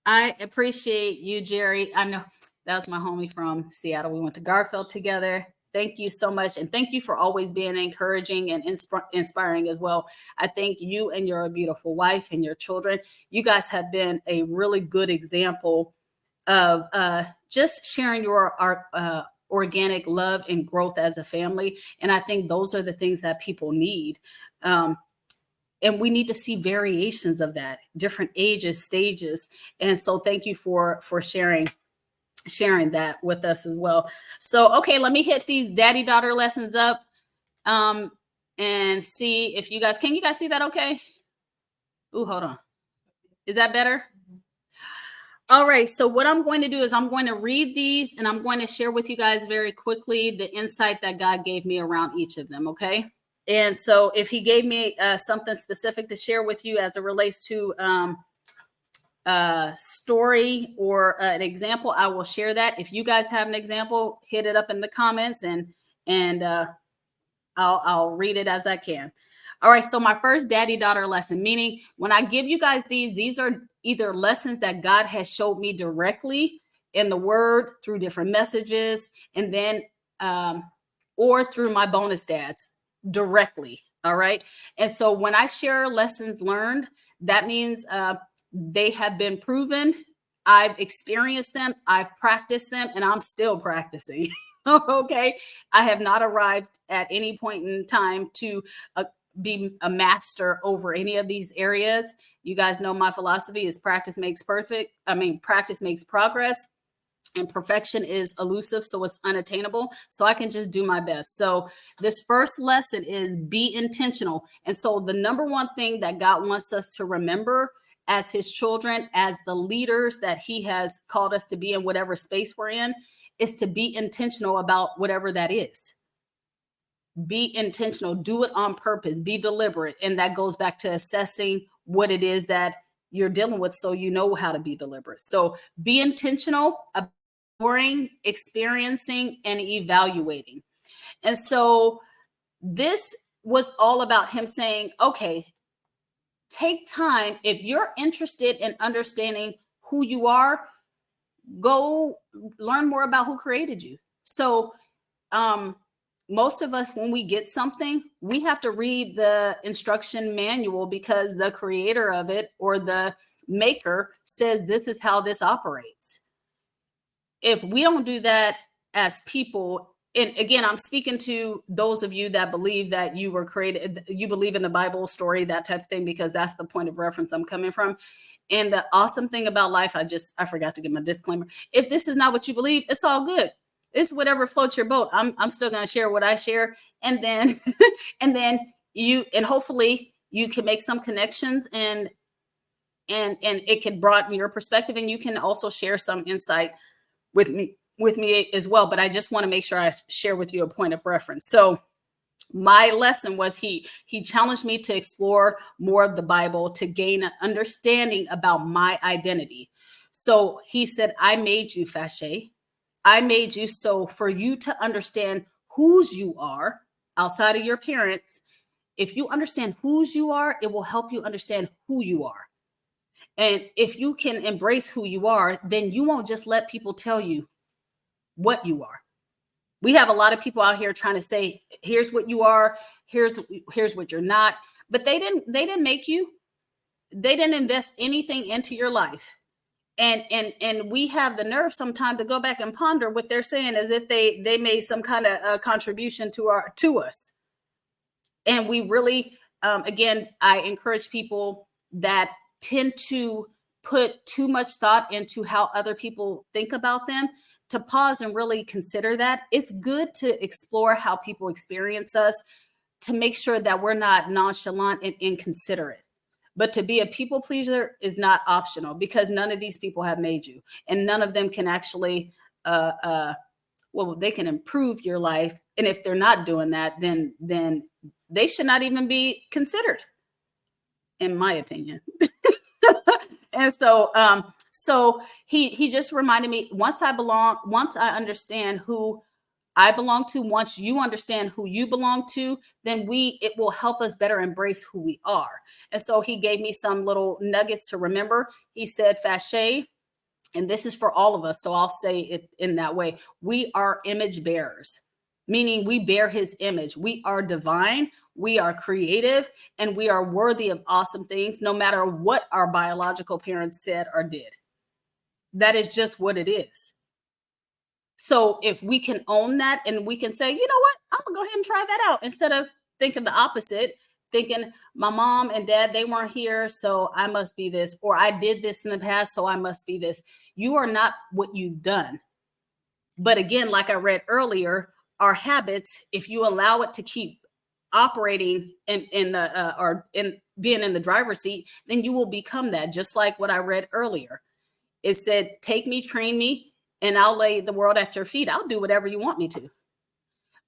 I appreciate you, Jerry. I know that was my homie from Seattle. We went to Garfield together. Thank you so much. And thank you for always being encouraging and inspiring as well. I think you and your beautiful wife and your children, you guys have been a really good example of just sharing your organic love and growth as a family. And I think those are the things that people need. And we need to see variations of that, different ages, stages. And so thank you for sharing that with us as well. So, okay, let me hit these daddy-daughter lessons up and see if you guys, can you guys see that okay? Ooh, hold on. Is that better? All right, so what I'm going to do is I'm going to read these and I'm going to share with you guys very quickly the insight that God gave me around each of them, okay? And so if he gave me something specific to share with you as it relates to story or an example, I will share that. If you guys have an example, hit it up in the comments and I'll read it as I can. All right, so my first daddy-daughter lesson, meaning when I give you guys these are either lessons that God has showed me directly in the word through different messages, and then or through my bonus dads directly. All right. And so when I share lessons learned, that means they have been proven. I've experienced them, I've practiced them, and I'm still practicing. Okay. I have not arrived at any point in time to be a master over any of these areas. You guys know my philosophy is practice makes perfect. Practice makes progress. And perfection is elusive, so it's unattainable. So I can just do my best. So this first lesson is be intentional. And so the number one thing that God wants us to remember as his children, as the leaders that he has called us to be in whatever space we're in, is to be intentional about whatever that is. Be intentional, do it on purpose, be deliberate. And that goes back to assessing what it is that you're dealing with so you know how to be deliberate. So be intentional about experiencing, and evaluating. And so this was all about him saying, okay, take time. If you're interested in understanding who you are, go learn more about who created you. So most of us, when we get something, we have to read the instruction manual because the creator of it or the maker says this is how this operates. If we don't do that as people, and again, I'm speaking to those of you that believe that you were created, you believe in the Bible story, that type of thing, because that's the point of reference I'm coming from. And the awesome thing about life, I forgot to give my disclaimer. If this is not what you believe, it's all good. It's whatever floats your boat. I'm still going to share what I share. And then, and hopefully you can make some connections and it can broaden your perspective, and you can also share some insight with me as well. But I just want to make sure I share with you a point of reference. So my lesson was he challenged me to explore more of the Bible to gain an understanding about my identity. So he said, I made you, Fashe. I made you so for you to understand whose you are outside of your parents. If you understand whose you are, it will help you understand who you are. And if you can embrace who you are, then you won't just let people tell you what you are. We have a lot of people out here trying to say, here's what you are, here's what you're not, but they didn't make you. They didn't invest anything into your life. And we have the nerve sometimes to go back and ponder what they're saying as if they made some kind of contribution to us. And we really, again, I encourage people that tend to put too much thought into how other people think about them to pause and really consider that. It's good to explore how people experience us to make sure that we're not nonchalant and inconsiderate. But to be a people pleaser is not optional, because none of these people have made you, and none of them can actually well, they can improve your life. And if they're not doing that, then they should not even be considered, in my opinion. And so he just reminded me, once I understand who I belong to, once you understand who you belong to, then it will help us better embrace who we are. And so he gave me some little nuggets to remember. He said, Fache, and this is for all of us, so I'll say it in that way. We are image bearers, meaning we bear his image. We are divine, we are creative, and we are worthy of awesome things, no matter what our biological parents said or did. That is just what it is. So if we can own that and we can say, you know what, I'm gonna go ahead and try that out, instead of thinking the opposite, thinking my mom and dad, they weren't here, so I must be this, or I did this in the past, so I must be this. You are not what you've done. But again, like I read earlier, our habits, if you allow it to keep operating or being in the driver's seat, then you will become that. Just like what I read earlier, it said, "Take me, train me, and I'll lay the world at your feet. I'll do whatever you want me to."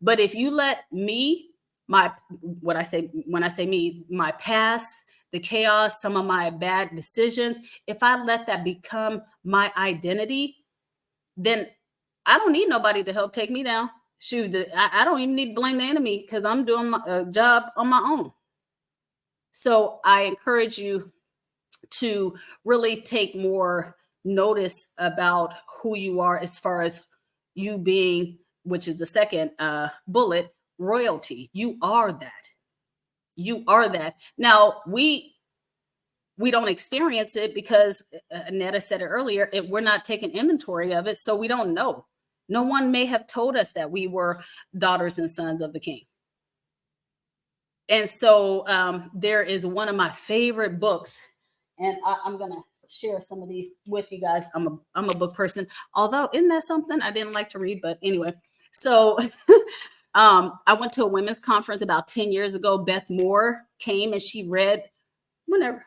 But if you let me, when I say me, my past, the chaos, some of my bad decisions, if I let that become my identity, then I don't need nobody to help take me down. Shoot, I don't even need to blame the enemy, because I'm doing my job on my own. So I encourage you to really take more notice about who you are, as far as you being, which is the second bullet, royalty. You are that. You are that. Now, we don't experience it because Netta said it earlier, we're not taking inventory of it, so we don't know. No one may have told us that we were daughters and sons of the King. And so there is one of my favorite books, and I'm gonna share some of these with you guys. I'm a book person, although isn't that something I didn't like to read, but anyway. So I went to a women's conference about 10 years ago. Beth Moore came and she read, whenever,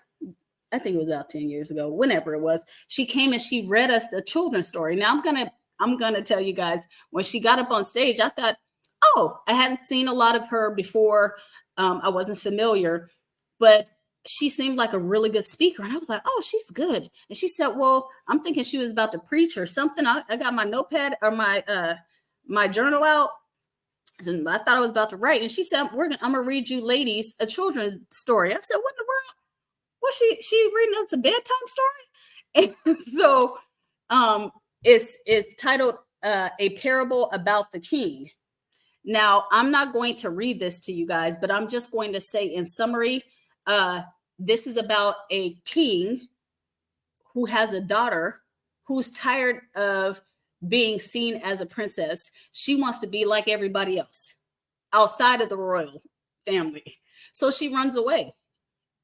I think it was about 10 years ago, whenever it was, she came and she read us the children's story. Now I'm gonna tell you guys, when she got up on stage, I thought, oh, I hadn't seen a lot of her before. I wasn't familiar, but she seemed like a really good speaker. And I was like, oh, she's good. And she said, well, I'm thinking she was about to preach or something. I got my notepad or my journal out, and I thought I was about to write. And she said, I'm gonna read you ladies a children's story. I said, what in the world? Well, she reading us a bedtime story. And so it's titled A Parable About the King. Now, I'm not going to read this to you guys, but I'm just going to say in summary, this is about a king who has a daughter who's tired of being seen as a princess. She wants to be like everybody else outside of the royal family. So she runs away.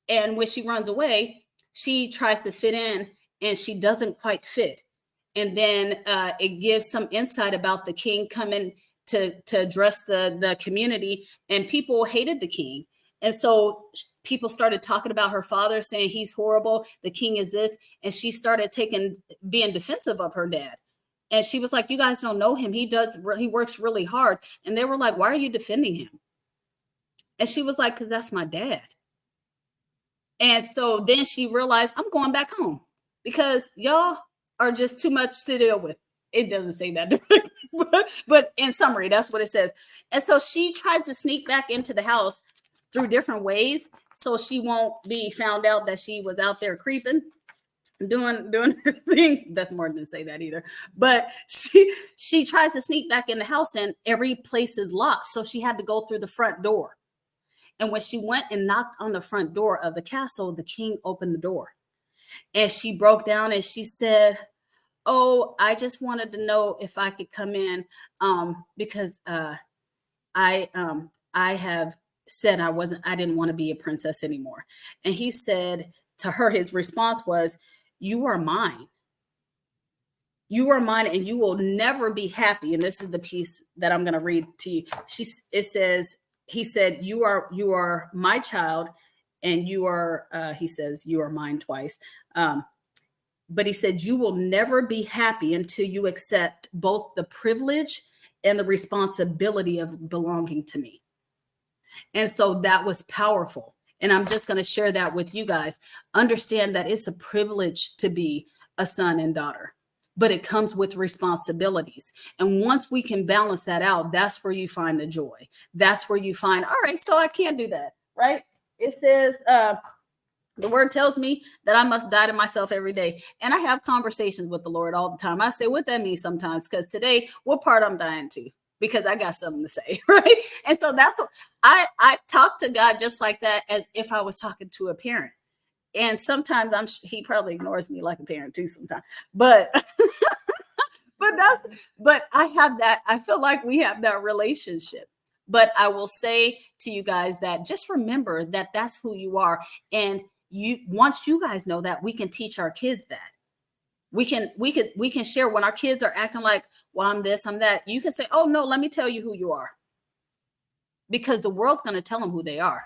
And when she runs away, she tries to fit in and she doesn't quite fit. And then it gives some insight about the king coming to address the community, and people hated the king. And so people started talking about her father, saying he's horrible, the king is this. And she started being defensive of her dad. And she was like, you guys don't know him. He works really hard. And they were like, why are you defending him? And she was like, because that's my dad. And so then she realized, I'm going back home because y'all are just too much to deal with. It doesn't say that directly, but in summary, that's what it says. And so she tries to sneak back into the house through different ways, so she won't be found out that she was out there creeping, doing her things. Beth Moore didn't say that either, but she tries to sneak back in the house, and every place is locked, so she had to go through the front door. And when she went and knocked on the front door of the castle, the king opened the door. And she broke down and she said, oh, I just wanted to know if I could come in because I have said I didn't want to be a princess anymore. And he said to her, his response was, you are mine. You are mine and you will never be happy. And this is the piece that I'm going to read to you. He said, you are my child, and you are, he says, you are mine twice. But he said, you will never be happy until you accept both the privilege and the responsibility of belonging to me. And so that was powerful. And I'm just going to share that with you guys. Understand that it's a privilege to be a son and daughter, but it comes with responsibilities. And once we can balance that out, that's where you find the joy. That's where you find, all right, so I can't do that, right? It says, the word tells me that I must die to myself every day. And I have conversations with the Lord all the time. I say what that means sometimes, because today, what part I'm dying to? Because I got something to say, right? And so that's what I talk to God just like that, as if I was talking to a parent. And sometimes he probably ignores me like a parent too sometimes. But but I have that. I feel like we have that relationship. But I will say to you guys that just remember that that's who you are. And once you guys know that, we can teach our kids that. We can share when our kids are acting like, well, I'm this, I'm that. You can say, oh no, let me tell you who you are. Because the world's going to tell them who they are.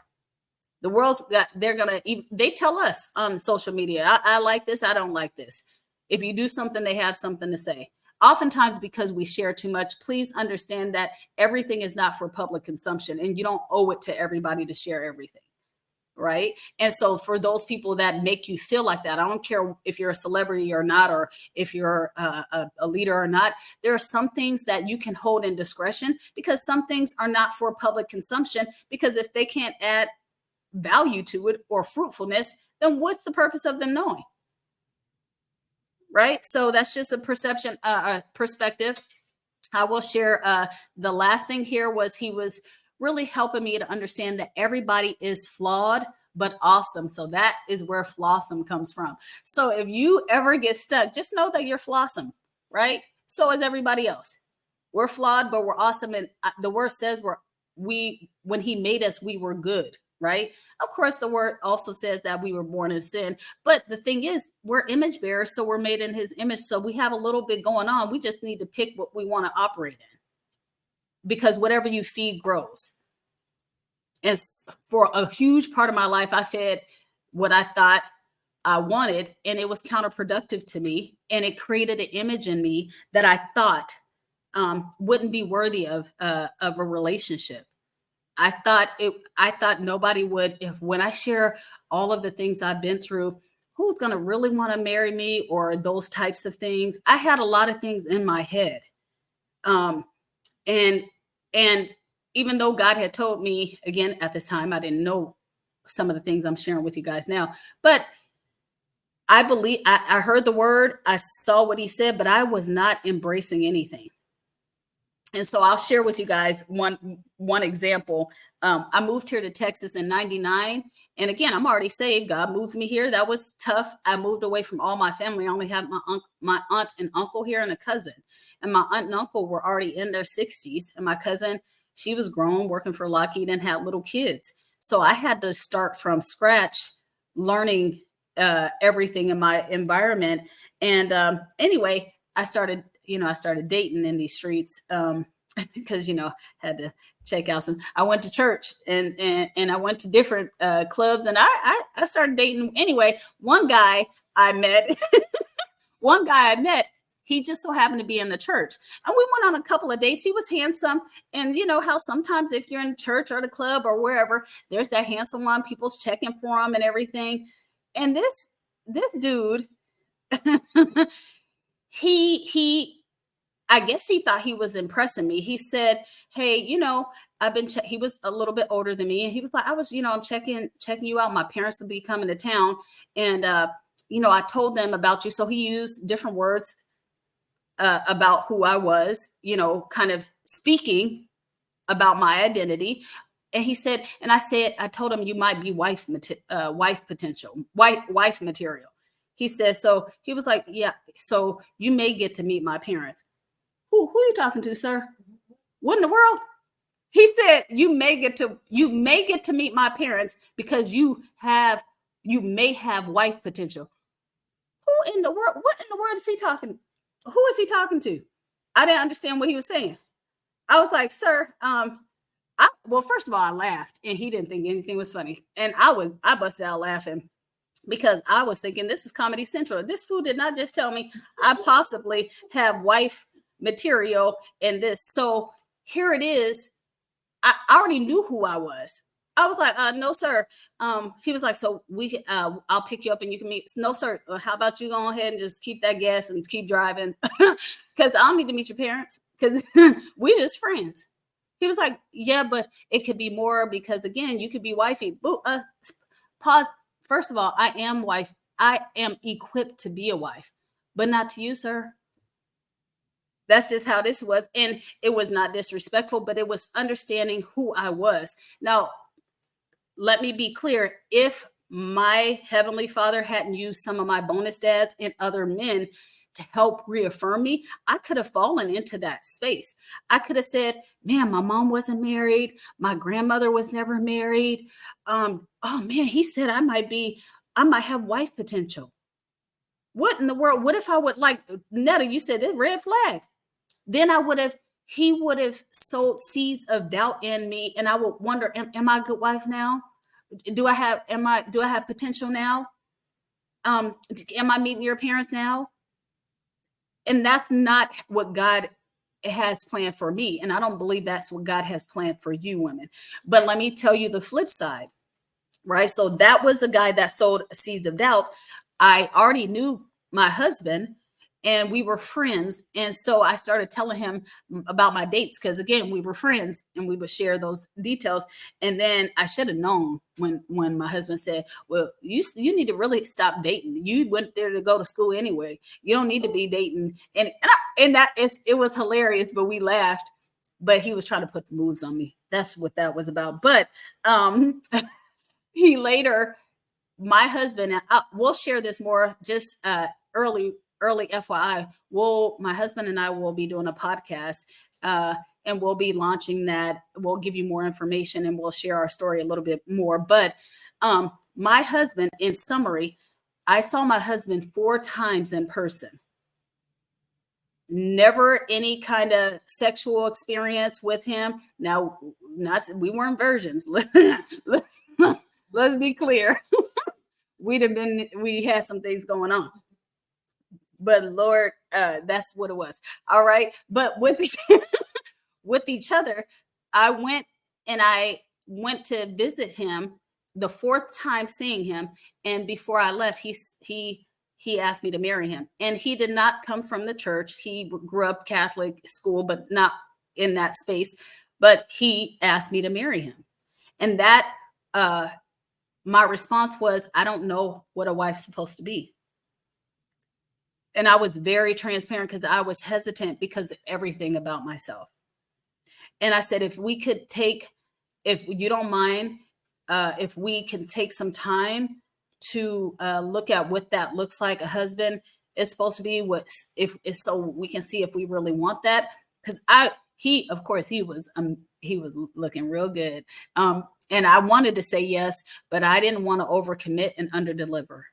The world's got, they tell us on social media, I like this, I don't like this. If you do something, they have something to say. Oftentimes, because we share too much, please understand that everything is not for public consumption, and you don't owe it to everybody to share everything. Right. And so for those people that make you feel like that, I don't care if you're a celebrity or not, or if you're a leader or not, there are some things that you can hold in discretion, because some things are not for public consumption, because if they can't add value to it or fruitfulness, then what's the purpose of them knowing? Right. So that's just a perspective. I will share the last thing here was he was really helping me to understand that everybody is flawed but awesome. So that is where flawsome comes from. So if you ever get stuck, just know that you're flawsome, right? So is everybody else. We're flawed, but we're awesome. And the word says when he made us, we were good, right? Of course, the word also says that we were born in sin. But the thing is, we're image bearers, so we're made in his image. So we have a little bit going on. We just need to pick what we want to operate in, because whatever you feed grows. And for a huge part of my life, I fed what I thought I wanted, and it was counterproductive to me. And it created an image in me that I thought wouldn't be worthy of a relationship. I thought nobody would, when I share all of the things I've been through, who's going to really want to marry me, or those types of things. I had a lot of things in my head. And even though God had told me, again, at this time, I didn't know some of the things I'm sharing with you guys now, but I believe I heard the word, I saw what he said, but I was not embracing anything. And so I'll share with you guys one example. I moved here to Texas in '99. And again, I'm already saved. God moved me here. That was tough. I moved away from all my family. I only had my aunt and uncle here, and a cousin. And my aunt and uncle were already in their 60s. And my cousin, she was grown, working for Lockheed, and had little kids. So I had to start from scratch, learning everything in my environment. And anyway, I started dating in these streets because, had to check out some. I went to church and I went to different clubs, and I started dating. Anyway, one guy I met, he just so happened to be in the church, and we went on a couple of dates. He was handsome, and you know how sometimes if you're in church or the club or wherever, there's that handsome one, people's checking for him and everything. And this dude, he I guess he thought he was impressing me. He said, "Hey, I've been." He was a little bit older than me, and he was like, "I was, I'm checking you out. My parents will be coming to town, and I told them about you." So he used different words about who I was, kind of speaking about my identity. And he said, and I told him, "You might be wife potential, wife material." He says, so he was like, "Yeah, so you may get to meet my parents." Who are you talking to, sir? What in the world? He said, you may get to meet my parents because you may have wife potential. Who in the world? What in the world is he talking? Who is he talking to? I didn't understand what he was saying. I was like, "Sir, well, first of all, I laughed, and he didn't think anything was funny. And I busted out laughing because I was thinking, this is Comedy Central. This fool did not just tell me I possibly have wife material in this. So here it is. I already knew who I was. I was like, no, sir. He was like, so I'll pick you up and you can meet. No, sir. How about you go ahead and just keep that gas and keep driving? Because I don't need to meet your parents because we just friends. He was like, yeah, but it could be more because again, you could be wifey. Pause. First of all, I am wife. I am equipped to be a wife, but not to you, sir. That's just how this was. And it was not disrespectful, but it was understanding who I was. Now, let me be clear. If my Heavenly Father hadn't used some of my bonus dads and other men to help reaffirm me, I could have fallen into that space. I could have said, man, my mom wasn't married. My grandmother was never married. Oh man, he said I might have wife potential. What in the world? What if I would like Netta? You said that red flag. Then he would have sowed seeds of doubt in me. And I would wonder, am I a good wife now? Do I have potential now? Am I meeting your parents now? And that's not what God has planned for me. And I don't believe that's what God has planned for you women. But let me tell you the flip side, right? So that was the guy that sowed seeds of doubt. I already knew my husband and we were friends. And so I started telling him about my dates because again, we were friends and we would share those details. And then I should have known when my husband said, well, you need to really stop dating. You went there to go to school anyway. You don't need to be dating. And it was hilarious, but we laughed. But he was trying to put the moves on me. That's what that was about. But he later, my husband, and we'll share this more just early FYI. My husband and I will be doing a podcast and we'll be launching that. We'll give you more information and we'll share our story a little bit more. But my husband, in summary, I saw my husband 4 times in person. Never any kind of sexual experience with him. Now, we weren't virgins. Let's be clear. We had some things going on, but Lord, that's what it was. All right. But with each other, I went to visit him the 4th time seeing him. And before I left, he asked me to marry him. And he did not come from the church. He grew up Catholic school, but not in that space. But he asked me to marry him. And that, my response was, I don't know what a wife's supposed to be. And I was very transparent because I was hesitant because of everything about myself. And I said, if you don't mind, if we can take some time to look at what that looks like, a husband is supposed to be, so we can see if we really want that. Because he was looking real good. And I wanted to say yes, but I didn't want to overcommit and underdeliver.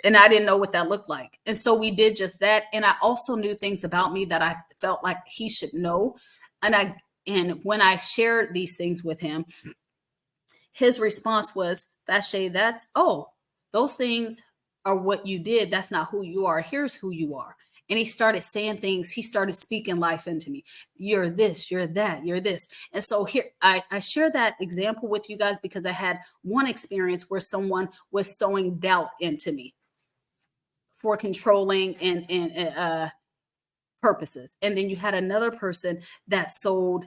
And I didn't know what that looked like. And so we did just that. And I also knew things about me that I felt like he should know. And when I shared these things with him, his response was, Vache, those things are what you did. That's not who you are. Here's who you are. And he started saying things. He started speaking life into me. You're this, you're that, you're this. And so here, I share that example with you guys because I had one experience where someone was sowing doubt into me for controlling and purposes. And then you had another person that sowed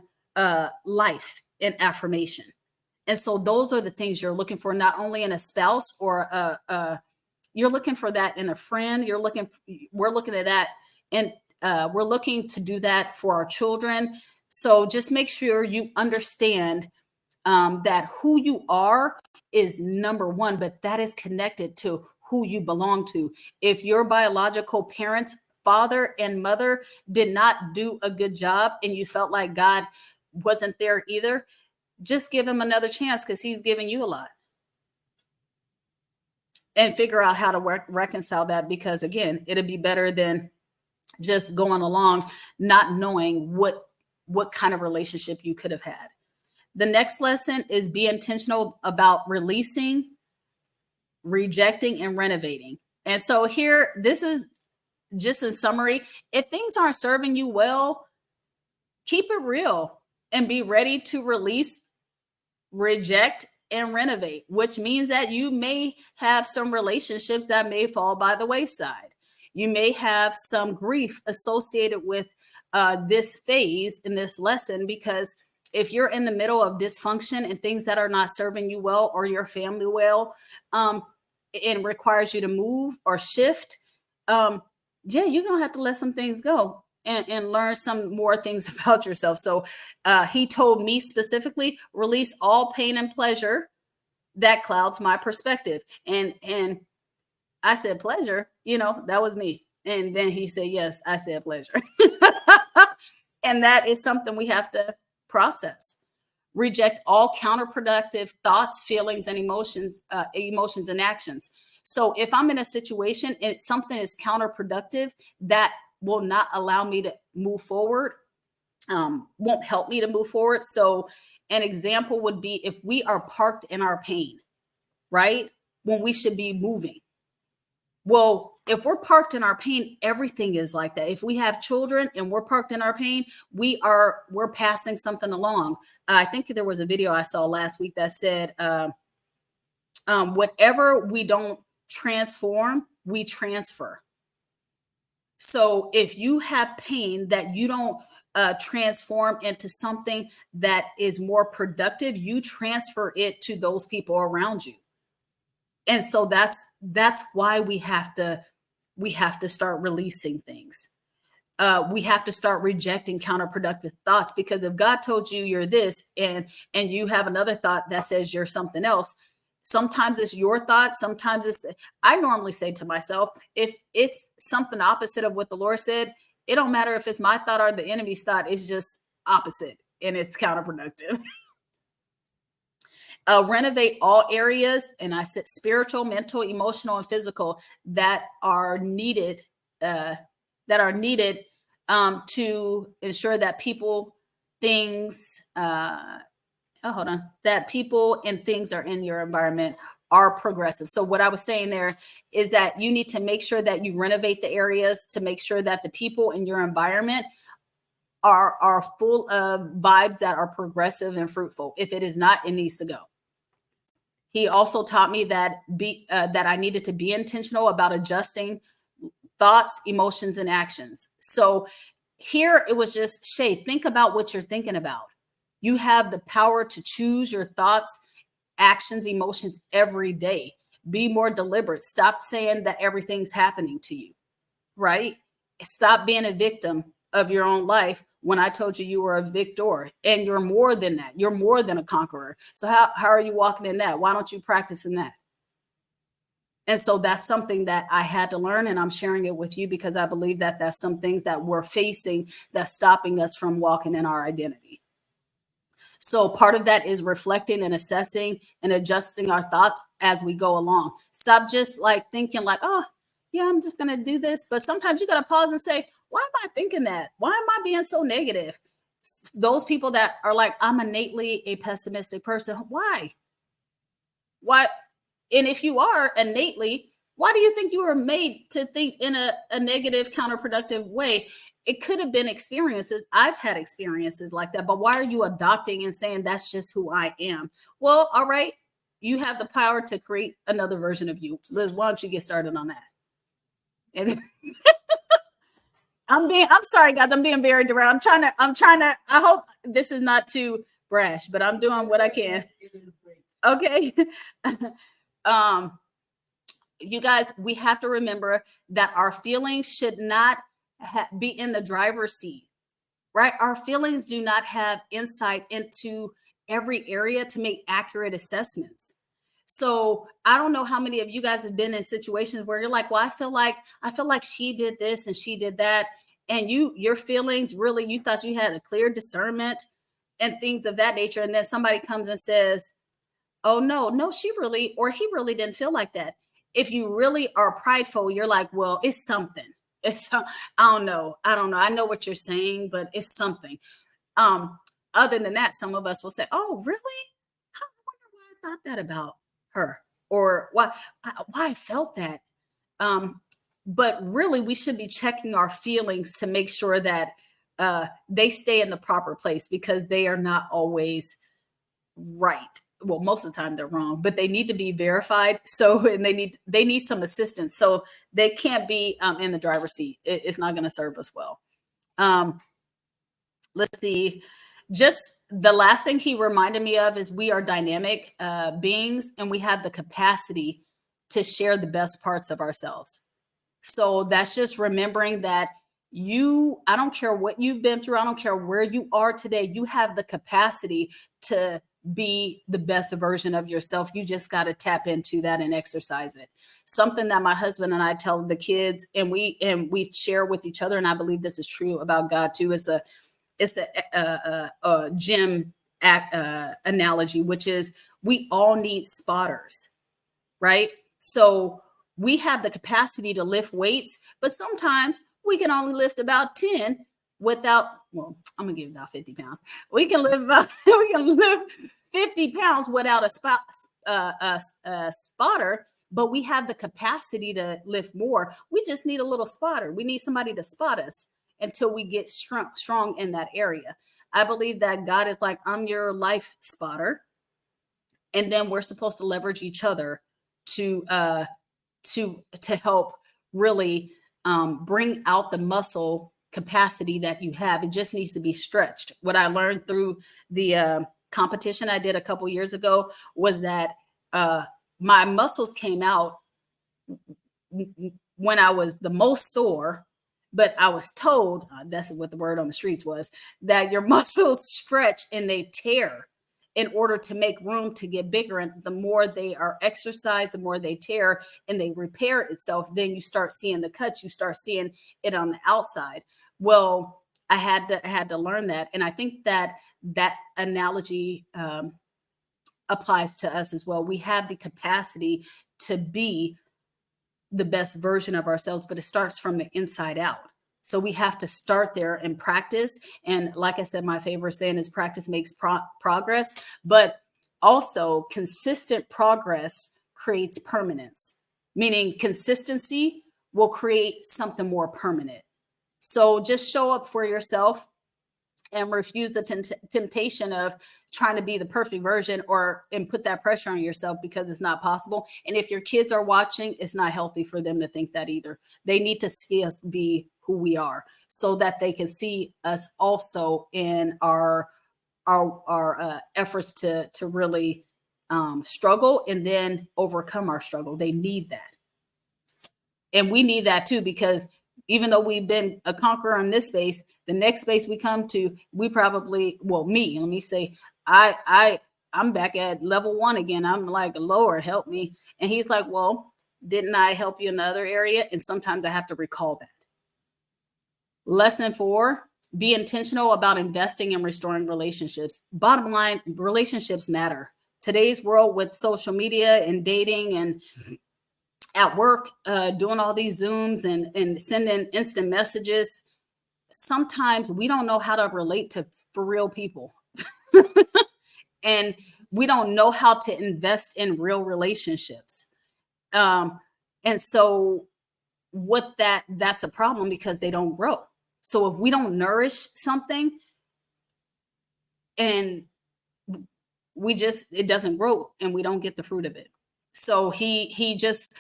life and affirmation. And so those are the things you're looking for, not only in a spouse or you're looking for that in a friend. We're looking at that, and we're looking to do that for our children. So just make sure you understand that who you are is number one, but that is connected to who you belong to. If your biological parents, father and mother, did not do a good job and you felt like God wasn't there either, just give him another chance because he's giving you a lot. And figure out how to reconcile that, because again, it'd be better than just going along not knowing what kind of relationship you could have had. The next lesson is be intentional about releasing, rejecting, and renovating. And so this is just in summary. If things aren't serving you well, keep it real and be ready to release, reject, and renovate, which means that you may have some relationships that may fall by the wayside. You may have some grief associated with this phase in this lesson, because if you're in the middle of dysfunction and things that are not serving you well or your family well, and requires you to move or shift, yeah, you're gonna have to let some things go and learn some more things about yourself. So he told me specifically, release all pain and pleasure that clouds my perspective. And I said, pleasure, that was me. And then he said, yes, I said pleasure. And that is something we have to process. Reject all counterproductive thoughts, feelings, and emotions and actions. So if I'm in a situation and something is counterproductive that will not allow me to move forward, won't help me to move forward. So an example would be if we are parked in our pain, right? When we should be moving. Well, if we're parked in our pain, everything is like that. If we have children and we're parked in our pain, we're passing something along. I think there was a video I saw last week that said, whatever we don't transform, we transfer. So if you have pain that you don't transform into something that is more productive, you transfer it to those people around you. And so that's why we have to start releasing things. We have to start rejecting counterproductive thoughts, because if God told you you're this and you have another thought that says you're something else, sometimes it's your thought. Sometimes I normally say to myself, if it's something opposite of what the Lord said, it don't matter if it's my thought or the enemy's thought. It's just opposite and it's counterproductive. Renovate all areas, and I said spiritual, mental, emotional, and physical, that are needed to ensure that people, things, that people and things are in your environment are progressive. So what I was saying there is that you need to make sure that you renovate the areas to make sure that the people in your environment are full of vibes that are progressive and fruitful. If it is not, it needs to go. He also taught me that I needed to be intentional about adjusting thoughts, emotions, and actions. So here it was just, Shay, think about what you're thinking about. You have the power to choose your thoughts, actions, emotions every day. Be more deliberate. Stop saying that everything's happening to you, right? Stop being a victim of your own life when I told you you were a victor, and you're more than that. You're more than a conqueror. So how are you walking in that? Why don't you practice in that? And so that's something that I had to learn, and I'm sharing it with you because I believe that that's some things that we're facing that's stopping us from walking in our identity. So part of that is reflecting and assessing and adjusting our thoughts as we go along. Stop just like thinking like, oh, yeah, I'm just going to do this. But sometimes you got to pause and say, why am I thinking that? Why am I being so negative? Those people that are like, I'm innately a pessimistic person. Why? Why? And if you are innately, why do you think you were made to think in a negative, counterproductive way? It could have been experiences. I've had experiences like that. But why are you adopting and saying that's just who I am? Well, all right. You have the power to create another version of you. Liz, why don't you get started on that? And I'm sorry, guys. I'm being very direct. I'm trying to, I hope this is not too brash, but I'm doing what I can. Okay. You guys, we have to remember that our feelings should not be in the driver's seat, right? Our feelings do not have insight into every area to make accurate assessments. So I don't know how many of you guys have been in situations where you're like, well, I feel like she did this and she did that. And your feelings, really, you thought you had a clear discernment and things of that nature. And then somebody comes and says, oh, no, she really, or he really didn't feel like that. If you really are prideful, you're like, well, it's something. I don't know. I know what you're saying, but it's something. Other than that, some of us will say, oh, really? I wonder why I thought that about her, or why I felt that. But really, we should be checking our feelings to make sure that they stay in the proper place because they are not always right. Well, most of the time they're wrong, but they need to be verified. So, and they need some assistance. So they can't be in the driver's seat. It's not going to serve us well. Let's see. Just the last thing he reminded me of is we are dynamic beings, and we have the capacity to share the best parts of ourselves. So that's just remembering that I don't care what you've been through, I don't care where you are today, you have the capacity to be the best version of yourself. You just got to tap into that and exercise it. Something that my husband and I tell the kids, and we share with each other, and I believe this is true about God too. It's a gym analogy, which is we all need spotters, right? So we have the capacity to lift weights, but sometimes we can only lift about 10 without, well, I'm gonna give you about 50 pounds. We can lift 50 pounds without a spotter, but we have the capacity to lift more. We just need a little spotter. We need somebody to spot us until we get strong in that area. I believe that God is like, I'm your life spotter. And then we're supposed to leverage each other to help really bring out the muscle capacity that you have. It just needs to be stretched. What I learned through the competition I did a couple years ago was that my muscles came out when I was the most sore, but I was told, that's what the word on the streets was, that your muscles stretch and they tear in order to make room to get bigger. And the more they are exercised, the more they tear and they repair itself. Then you start seeing the cuts, you start seeing it on the outside. Well, I had to learn that. And I think that analogy applies to us as well. We have the capacity to be the best version of ourselves, but it starts from the inside out. So we have to start there and practice. And like I said, my favorite saying is practice makes progress, but also consistent progress creates permanence, meaning consistency will create something more permanent. So just show up for yourself and refuse the temptation of trying to be the perfect version and put that pressure on yourself, because it's not possible. And if your kids are watching, it's not healthy for them to think that either. They need to see us be who we are so that they can see us also in our efforts to really struggle and then overcome our struggle. They need that. And we need that too, because even though we've been a conqueror in this space, the next space we come to, we probably, well, let me say, I'm back at level 1 again. I'm like, Lord, help me. And he's like, well, didn't I help you in the other area? And sometimes I have to recall that. Lesson 4, be intentional about investing and restoring relationships. Bottom line, relationships matter. Today's world with social media and dating and at work, doing all these Zooms and sending instant messages, sometimes we don't know how to relate to for real people. And we don't know how to invest in real relationships. And so that's a problem because they don't grow. So if we don't nourish something and it doesn't grow and we don't get the fruit of it. So he just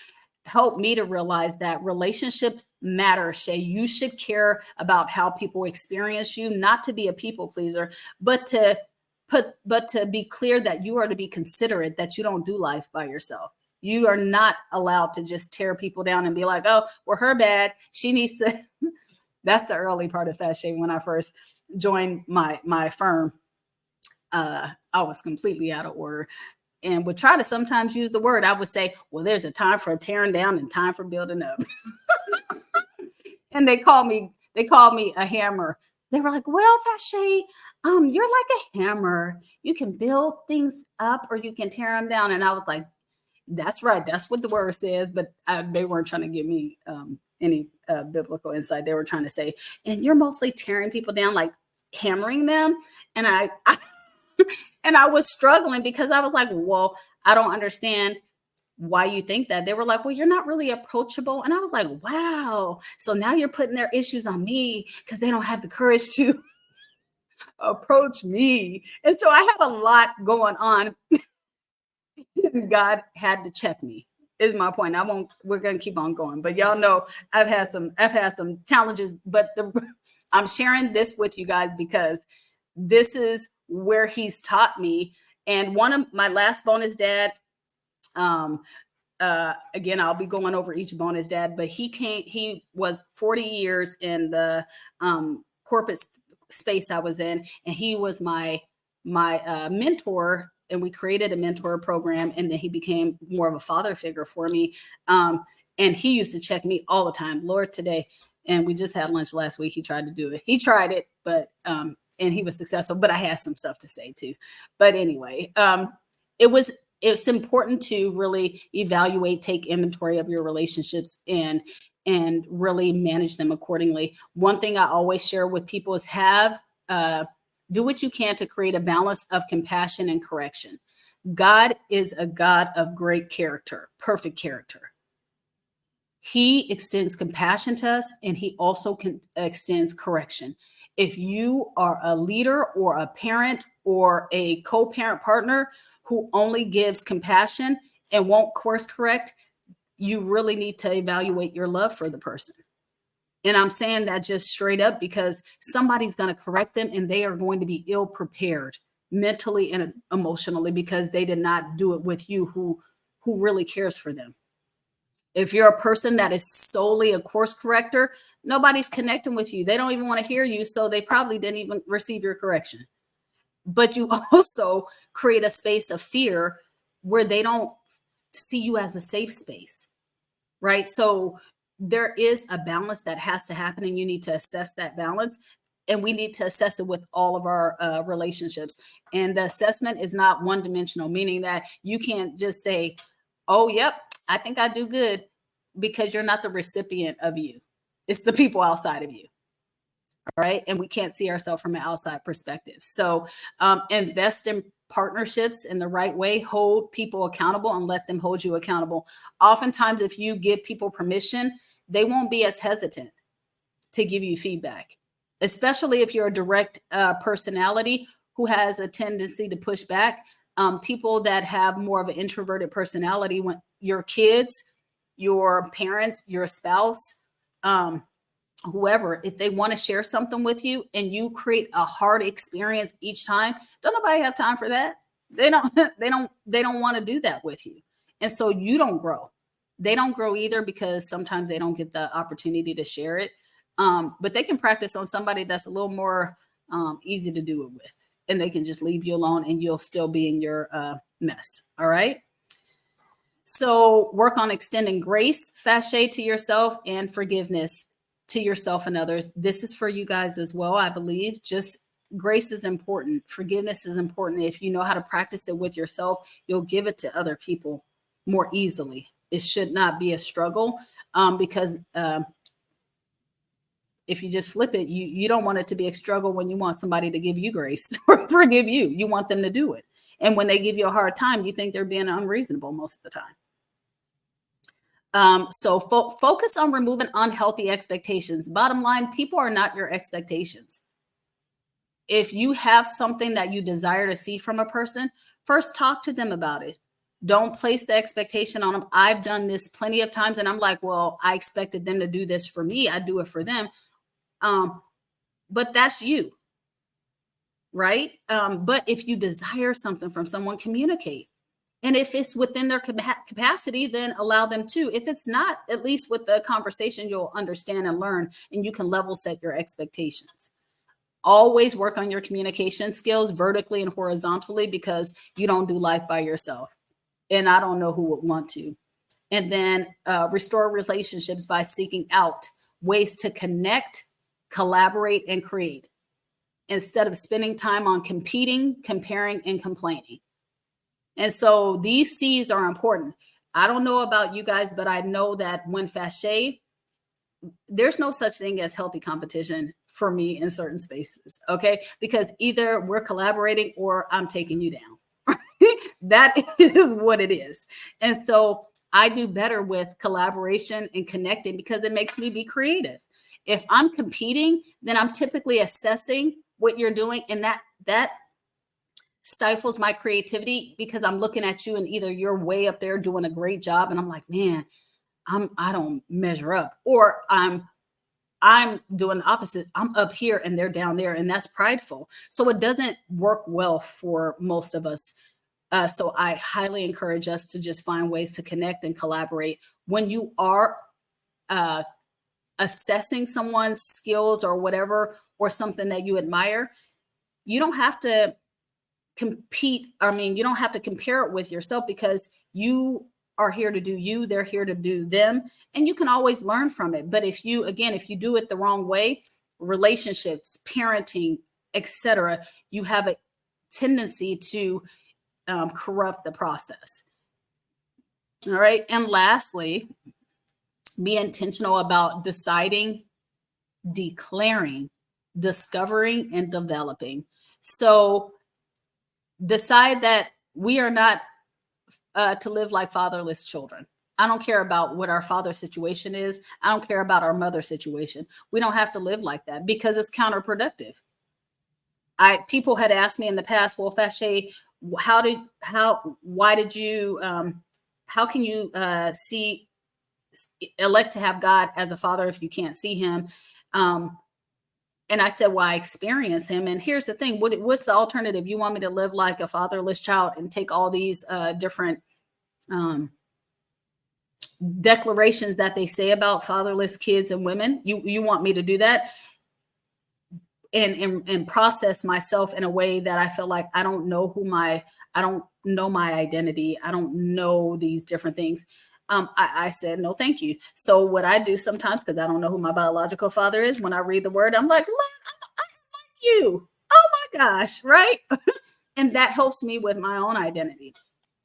helped me to realize that relationships matter, Shay. You should care about how people experience you, not to be a people pleaser, but to be clear that you are to be considerate, that you don't do life by yourself. You are not allowed to just tear people down and be like, oh, well, her bad. She needs to. That's the early part of that, Shay. When I first joined my firm, I was completely out of order and would try to sometimes use the word. I would say, well, there's a time for tearing down and time for building up. And they called me a hammer. They were like, well, Shay, you're like a hammer. You can build things up or you can tear them down. And I was like, that's right. That's what the word says. But they weren't trying to give me any biblical insight. They were trying to say, and you're mostly tearing people down, like hammering them. And I was struggling because I was like, well, I don't understand why you think that. They were like, well, you're not really approachable. And I was like, wow. So now you're putting their issues on me because they don't have the courage to approach me. And so I had a lot going on. God had to check me, is my point. We're going to keep on going, but y'all know I've had some challenges, but I'm sharing this with you guys because this is where he's taught me. And one of my last bonus dad, again, I'll be going over each bonus dad, but he was 40 years in the corporate space I was in, and he was my mentor, and we created a mentor program, and then he became more of a father figure for me. And he used to check me all the time, Lord, today. And we just had lunch last week. He tried to do it. He tried it, but and he was successful, but I had some stuff to say too. But anyway, it's important to really evaluate, take inventory of your relationships, and really manage them accordingly. One thing I always share with people is do what you can to create a balance of compassion and correction. God is a God of great character, perfect character. He extends compassion to us, and he also extends correction. If you are a leader or a parent or a co-parent partner who only gives compassion and won't course correct, you really need to evaluate your love for the person. And I'm saying that just straight up because somebody's going to correct them, and they are going to be ill prepared mentally and emotionally because they did not do it with you who really cares for them. If you're a person that is solely a course corrector, nobody's connecting with you. They don't even want to hear you. So they probably didn't even receive your correction. But you also create a space of fear where they don't see you as a safe space, right? So there is a balance that has to happen, and you need to assess that balance. And we need to assess it with all of our relationships. And the assessment is not one-dimensional, meaning that you can't just say, oh, yep, I think I do good, because you're not the recipient of you. It's the people outside of you. All right. And we can't see ourselves from an outside perspective. So invest in partnerships in the right way, hold people accountable, and let them hold you accountable. Oftentimes, if you give people permission, they won't be as hesitant to give you feedback, especially if you're a direct personality who has a tendency to push back. People that have more of an introverted personality, when your kids, your parents, your spouse, whoever, if they want to share something with you and you create a hard experience each time, don't nobody have time for that. They don't want to do that with you. And so you don't grow. They don't grow either, because sometimes they don't get the opportunity to share it. But they can practice on somebody that's a little more easy to do it with, and they can just leave you alone and you'll still be in your mess. All right. So work on extending grace, fachet to yourself, and forgiveness to yourself and others. This is for you guys as well, I believe. Just grace is important. Forgiveness is important. If you know how to practice it with yourself, you'll give it to other people more easily. It should not be a struggle, because if you just flip it, you don't want it to be a struggle when you want somebody to give you grace or forgive you. You want them to do it. And when they give you a hard time, you think they're being unreasonable most of the time. So focus on removing unhealthy expectations. Bottom line, people are not your expectations. If you have something that you desire to see from a person, first talk to them about it. Don't place the expectation on them. I've done this plenty of times, and I'm like, well, I expected them to do this for me. I do it for them. But that's you, right? But if you desire something from someone, communicate. And if it's within their capacity, then allow them to. If it's not, at least with the conversation, you'll understand and learn, and you can level set your expectations. Always work on your communication skills vertically and horizontally, because you don't do life by yourself. And I don't know who would want to. And then restore relationships by seeking out ways to connect, collaborate, and create, instead of spending time on competing, comparing, and complaining. And so these C's are important. I don't know about you guys, but I know that when fachet, there's no such thing as healthy competition for me in certain spaces. Okay. Because either we're collaborating or I'm taking you down. That is what it is. And so I do better with collaboration and connecting because it makes me be creative. If I'm competing, then I'm typically assessing what you're doing, and that stifles my creativity because I'm looking at you and either you're way up there doing a great job and I'm like, man, I don't measure up, or I'm doing the opposite. I'm up here and they're down there, and that's prideful. So it doesn't work well for most of us. So I highly encourage us to just find ways to connect and collaborate. When you are uh, assessing someone's skills or whatever, or something that you admire, you don't have to compete. I mean, you don't have to compare it with yourself because you are here to do you, they're here to do them, and you can always learn from it. But if you, again, if you do it the wrong way, relationships, parenting, etc., you have a tendency to corrupt the process. All right. And lastly, be intentional about deciding, declaring, discovering, and developing. So decide that we are not to live like fatherless children. I don't care about what our father situation is. I don't care about our mother situation. We don't have to live like that because it's counterproductive. People had asked me in the past, well, Fashe, why did you, how can you elect to have God as a father if you can't see him? And I said, well, I experience him. And here's the thing. What's the alternative? You want me to live like a fatherless child and take all these different declarations that they say about fatherless kids and women? You want me to do that? And process myself in a way that I feel like I don't know my identity. I don't know these different things. I said, no, thank you. So what I do sometimes, because I don't know who my biological father is, when I read the word, I'm like, I like you. Oh my gosh, right? And that helps me with my own identity.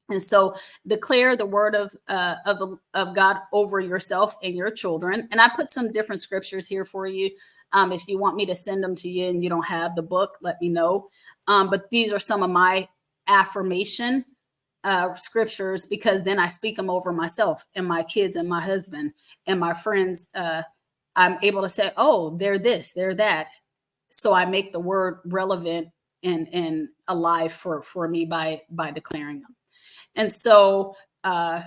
And so declare the word of God over yourself and your children. And I put some different scriptures here for you. If you want me to send them to you and you don't have the book, let me know. But these are some of my affirmation scriptures, because then I speak them over myself and my kids and my husband and my friends. I'm able to say, oh, they're this, they're that. So I make the word relevant and alive for me by declaring them. And so the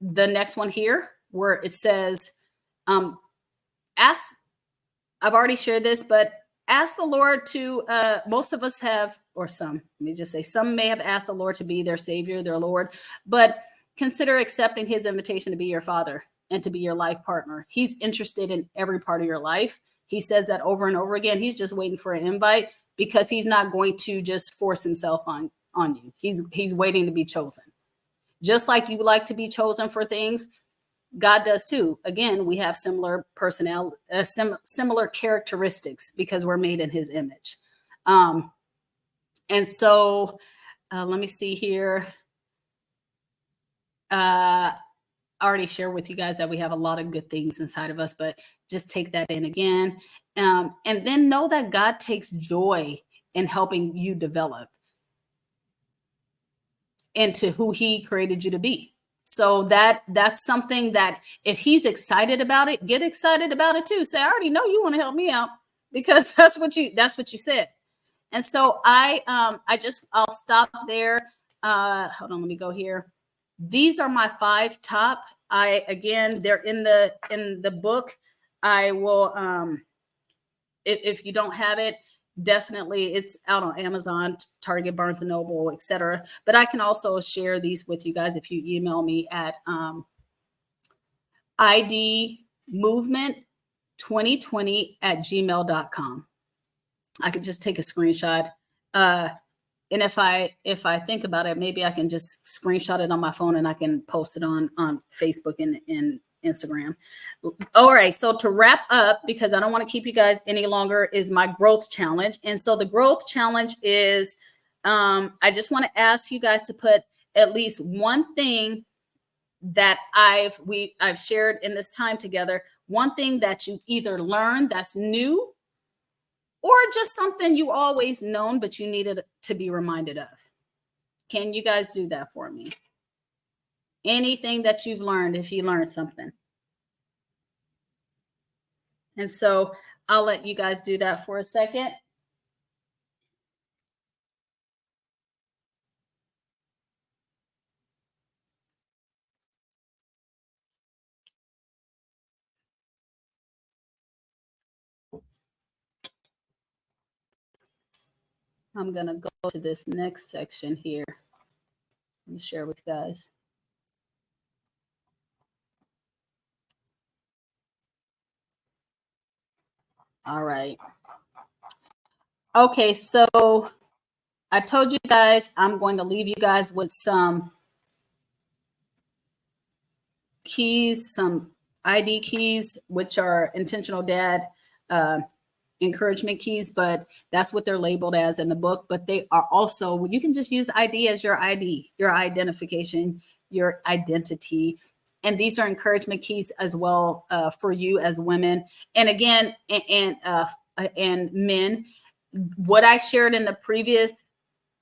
next one here, where it says, ask, I've already shared this, but ask the Lord to, most of us have, or some, let me just say, some may have asked the Lord to be their Savior, their Lord, but consider accepting his invitation to be your father and to be your life partner. He's interested in every part of your life. He says that over and over again. He's just waiting for an invite, because he's not going to just force himself on you. He's waiting to be chosen. Just like you like to be chosen for things, God does too. Again, we have similar personality, similar characteristics, because we're made in his image. And so let me see here. I already shared with you guys that we have a lot of good things inside of us, but just take that in again. And then know that God takes joy in helping you develop into who he created you to be. So that's something that if he's excited about it, get excited about it too. Say, I already know you want to help me out, because that's what you said. And so I'll stop there. Hold on, let me go here. These are my 5 top. Again, they're in the book. I will, if you don't have it, definitely it's out on Amazon, Target, Barnes and Noble, etc. But I can also share these with you guys if you email me at idmovement2020@gmail.com. I could just take a screenshot. And if I think about it, maybe I can just screenshot it on my phone and I can post it on Facebook and Instagram. All right. So to wrap up, because I don't want to keep you guys any longer, is my growth challenge. And so the growth challenge is, I just want to ask you guys to put at least one thing that I've shared in this time together, one thing that you either learned that's new, or just something you always known, but you needed to be reminded of. Can you guys do that for me? anything that you've learned, if you learned something. And so I'll let you guys do that for a second. I'm going to go to this next section here. Let me share with you guys. All right. Okay, so I told you guys I'm going to leave you guys with some keys, some ID keys, which are intentional dad encouragement keys, but that's what they're labeled as in the book. But they are also, you can just use ID as your ID, your identification, your identity. And these are encouragement keys as well for you as women. And again, and men, what I shared in the previous,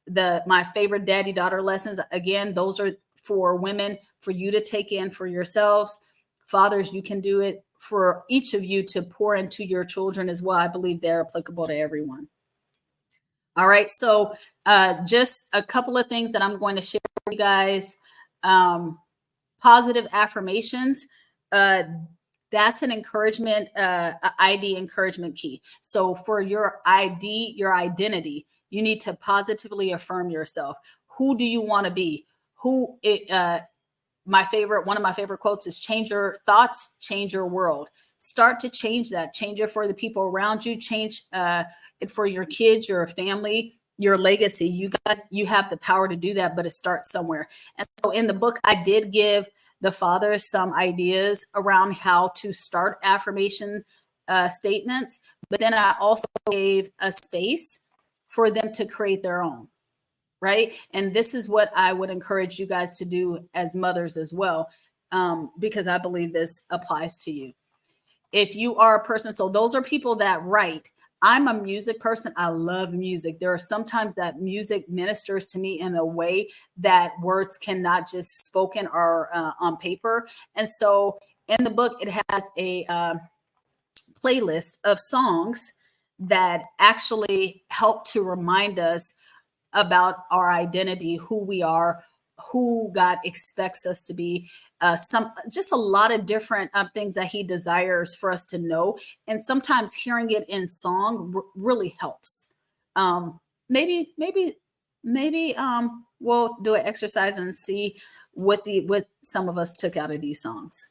my favorite daddy daughter lessons, again, those are for women, for you to take in for yourselves. Fathers, you can do it for each of you to pour into your children as well. I believe they're applicable to everyone. All right, so just a couple of things that I'm going to share with you guys. Positive affirmations. That's an encouragement, ID encouragement key. So for your ID, your identity, you need to positively affirm yourself. Who do you want to be? One of my favorite quotes is, change your thoughts, change your world. Start to change that. Change it for the people around you. Change it for your kids, your family, your legacy. You guys, you have the power to do that, but it starts somewhere. And so in the book, I did give the fathers some ideas around how to start affirmation statements, but then I also gave a space for them to create their own. Right. And this is what I would encourage you guys to do as mothers as well, because I believe this applies to you. If you are a person, so those are people that write. I'm a music person. I love music. There are sometimes that music ministers to me in a way that words cannot just spoken or on paper. And so in the book, it has a playlist of songs that actually help to remind us about our identity, who we are, who God expects us to be, just a lot of different things that He desires for us to know. And sometimes hearing it in song really helps. Maybe we'll do an exercise and see what some of us took out of these songs.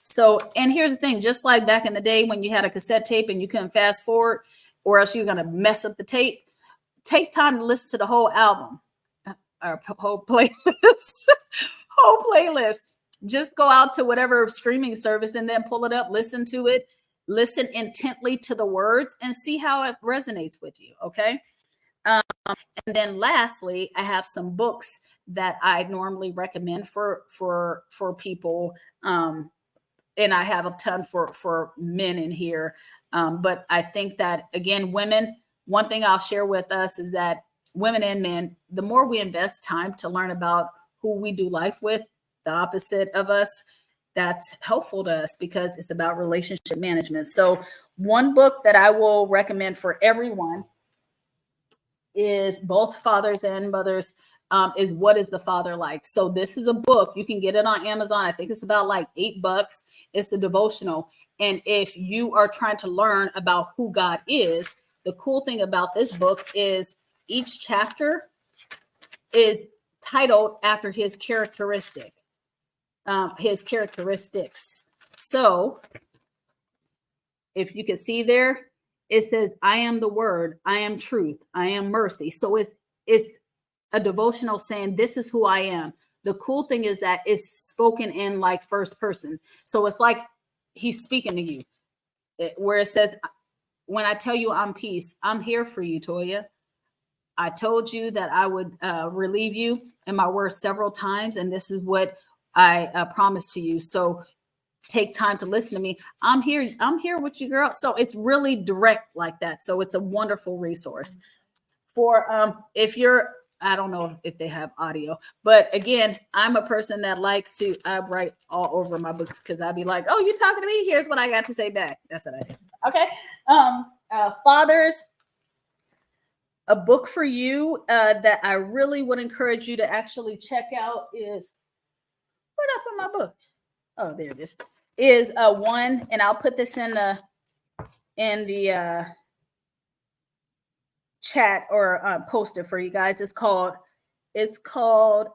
So, and here's the thing, just like back in the day when you had a cassette tape and you couldn't fast forward, or else you're gonna mess up the tape. Take time to listen to the whole album or whole playlist. Whole playlist. Just go out to whatever streaming service and then pull it up, listen to it, listen intently to the words, and see how it resonates with you. Okay. And then lastly, I have some books that I normally recommend for people. And I have a ton for men in here. But I think that, again, women, one thing I'll share with us is that women and men, the more we invest time to learn about who we do life with, the opposite of us, that's helpful to us because it's about relationship management. So one book that I will recommend for everyone is both fathers and mothers, is What is the Father Like? So this is a book. You can get it on Amazon. I think it's about like $8. It's a devotional. And if you are trying to learn about who God is, the cool thing about this book is each chapter is titled after his characteristics. So if you can see there, it says, I am the word, I am truth, I am mercy. So it's a devotional saying, this is who I am. The cool thing is that it's spoken in like first person. So it's like he's speaking to you, where it says, when I tell you I'm peace, I'm here for you, Toya. I told you that I would relieve you in my words several times. And this is what I promised to you. So take time to listen to me. I'm here with you, girl. So it's really direct like that. So it's a wonderful resource for if you're I don't know if they have audio, but again, I'm a person that likes to, I write all over my books because I'd be like, oh, you talking to me? Here's what I got to say back. That's what I do. Okay. Fathers, a book for you that I really would encourage you to actually check out is, where'd I put my book? Oh, there it is. Is one, and I'll put this in the chat or post it for you guys. It's called The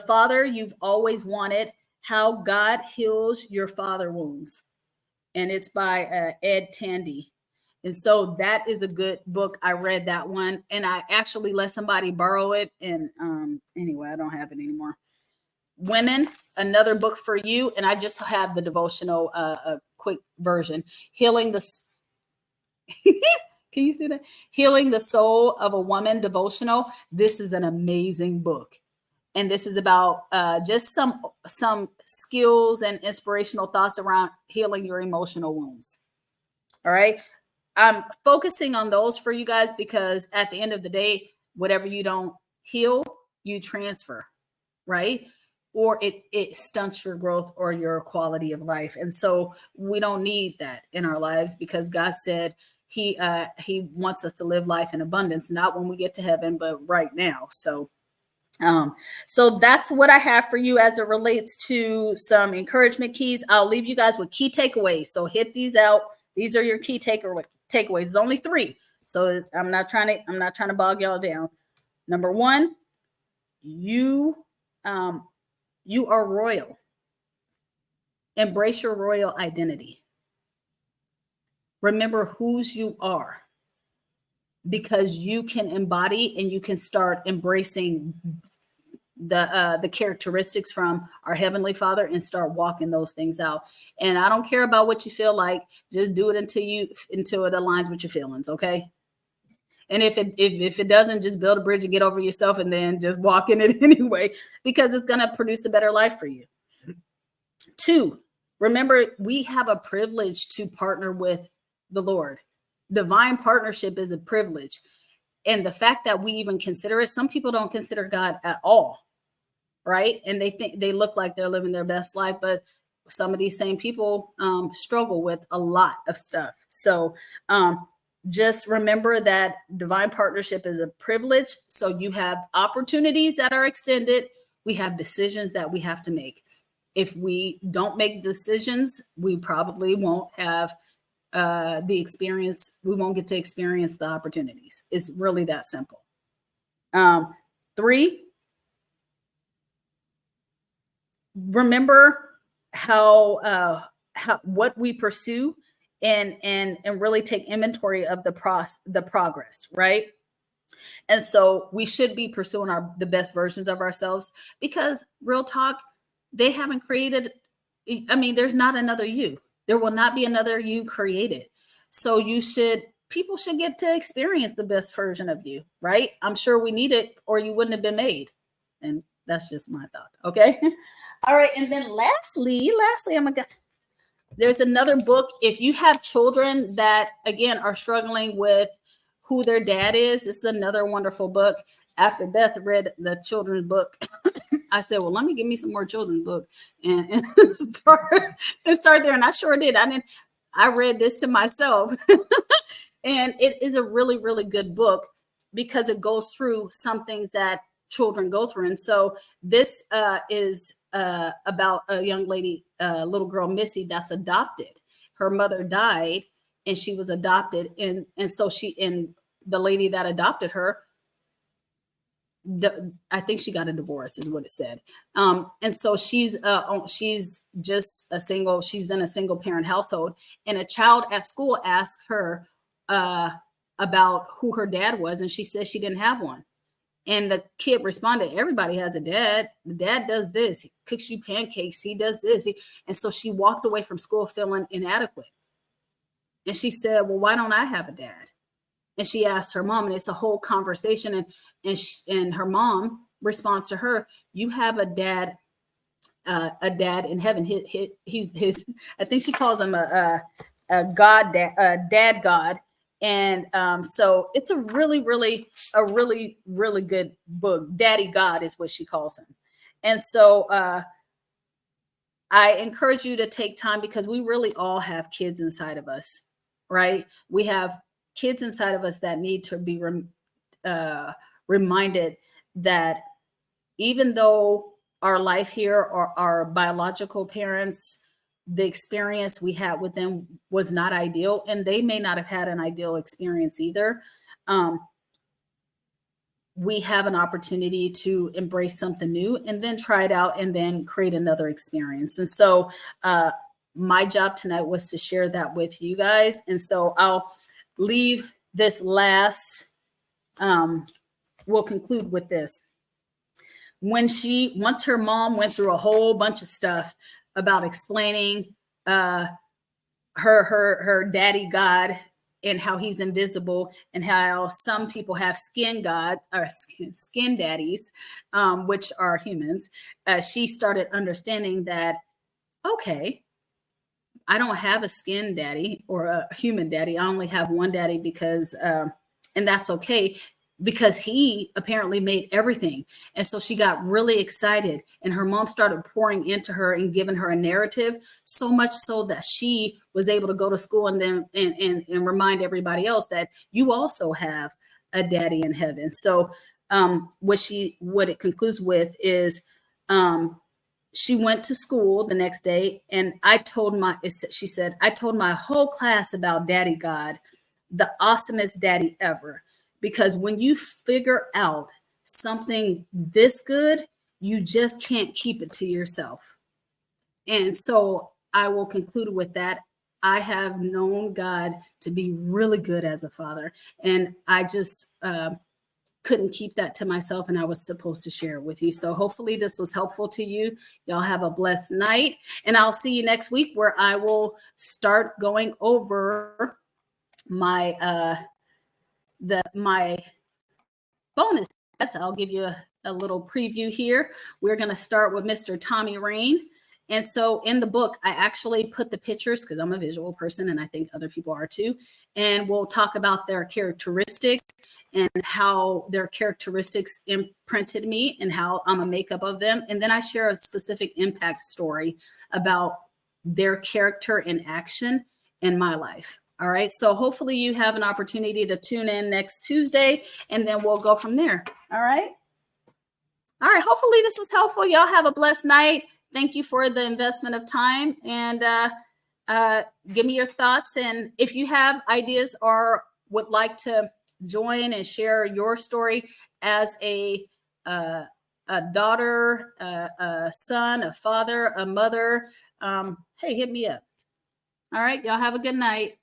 Father You've Always Wanted: How God Heals Your Father Wounds, and it's by Ed Tandy. And so that is a good book. I read that one, and I actually let somebody borrow it. And anyway, I don't have it anymore. Women, another book for you, and I just have the devotional, a quick version. Healing the Can you see that? Healing the Soul of a Woman devotional. This is an amazing book. And this is about just some skills and inspirational thoughts around healing your emotional wounds. All right. I'm focusing on those for you guys because at the end of the day, whatever you don't heal, you transfer, right? Or it stunts your growth or your quality of life. And so we don't need that in our lives because God said he wants us to live life in abundance, not when we get to heaven, but right now. So that's what I have for you as it relates to some encouragement keys. I'll leave you guys with key takeaways. So hit these out. These are your key takeaways. It's only 3. So I'm not trying to bog y'all down. Number 1, you are royal. Embrace your royal identity. Remember whose you are, because you can embody and you can start embracing the characteristics from our Heavenly Father and start walking those things out. And I don't care about what you feel like, just do it until it aligns with your feelings, okay? And if it doesn't, just build a bridge and get over yourself and then just walk in it anyway, because it's going to produce a better life for you. 2, remember, we have a privilege to partner with the Lord. Divine partnership is a privilege. And the fact that we even consider it, some people don't consider God at all, right? And they think they look like they're living their best life, but some of these same people struggle with a lot of stuff. So just remember that divine partnership is a privilege. So you have opportunities that are extended. We have decisions that we have to make. If we don't make decisions, we probably won't have the experience. We won't get to experience the opportunities. It's really that simple. 3, remember how what we pursue and really take inventory of the progress, right? And so we should be pursuing the best versions of ourselves, because real talk, they haven't created. I mean, there's not another you. There will not be another you created. So people should get to experience the best version of you, right? I'm sure we need it, or you wouldn't have been made. And that's just my thought. Okay. All right. And then lastly, there's another book. If you have children that, again, are struggling with who their dad is, this is another wonderful book. After Beth read the children's book, I said, well, let me give me some more children's book and start there. And I sure did. I read this to myself. And it is a really, really good book because it goes through some things that children go through. And so this is about a young lady, little girl, Missy, that's adopted. Her mother died and she was adopted. And so the lady that adopted her, I think she got a divorce is what it said. And so she's just she's in a single parent household, and a child at school asked her about who her dad was. And she said she didn't have one. And the kid responded, everybody has a dad. The dad does this. He cooks you pancakes. He does this. And so she walked away from school feeling inadequate. And she said, well, why don't I have a dad? And she asked her mom, and it's a whole conversation. And her mom responds to her, you have a dad in heaven. He's I think she calls him a God, dad God. And so it's a really, really good book. Daddy God is what she calls him. And so I encourage you to take time, because we really all have kids inside of us, right? We have kids inside of us that need to be reminded that even though our life here, or our biological parents, the experience we had with them was not ideal, and they may not have had an ideal experience either. Um, we have an opportunity to embrace something new and then try it out and then create another experience. And so my job tonight was to share that with you guys. And so I'll leave this last, we'll conclude with this. Once her mom went through a whole bunch of stuff about explaining her daddy God, and how he's invisible, and how some people have skin god or skin daddies, which are humans, she started understanding that, okay, I don't have a skin daddy or a human daddy. I only have one daddy, because and that's okay, because he apparently made everything. And so she got really excited, and her mom started pouring into her and giving her a narrative, so much so that she was able to go to school and then and remind everybody else that you also have a daddy in heaven. So what it concludes with is, she went to school the next day, and she said, I told my whole class about Daddy God, the awesomest daddy ever. Because when you figure out something this good, you just can't keep it to yourself. And so I will conclude with that. I have known God to be really good as a father, and I just couldn't keep that to myself, and I was supposed to share it with you. So hopefully this was helpful to you. Y'all have a blessed night, and I'll see you next week, where I will start going over my my bonus. I'll give you a little preview here. We're going to start with Mr. Tommy Rain. And so in the book, I actually put the pictures, because I'm a visual person and I think other people are too. And we'll talk about their characteristics and how their characteristics imprinted me and how I'm a makeup of them. And then I share a specific impact story about their character and action in my life. All right. So hopefully you have an opportunity to tune in next Tuesday, and then we'll go from there. All right. All right. Hopefully this was helpful. Y'all have a blessed night. Thank you for the investment of time, and give me your thoughts. And if you have ideas or would like to join and share your story as a daughter, a son, a father, a mother, hey, hit me up. All right. Y'all have a good night.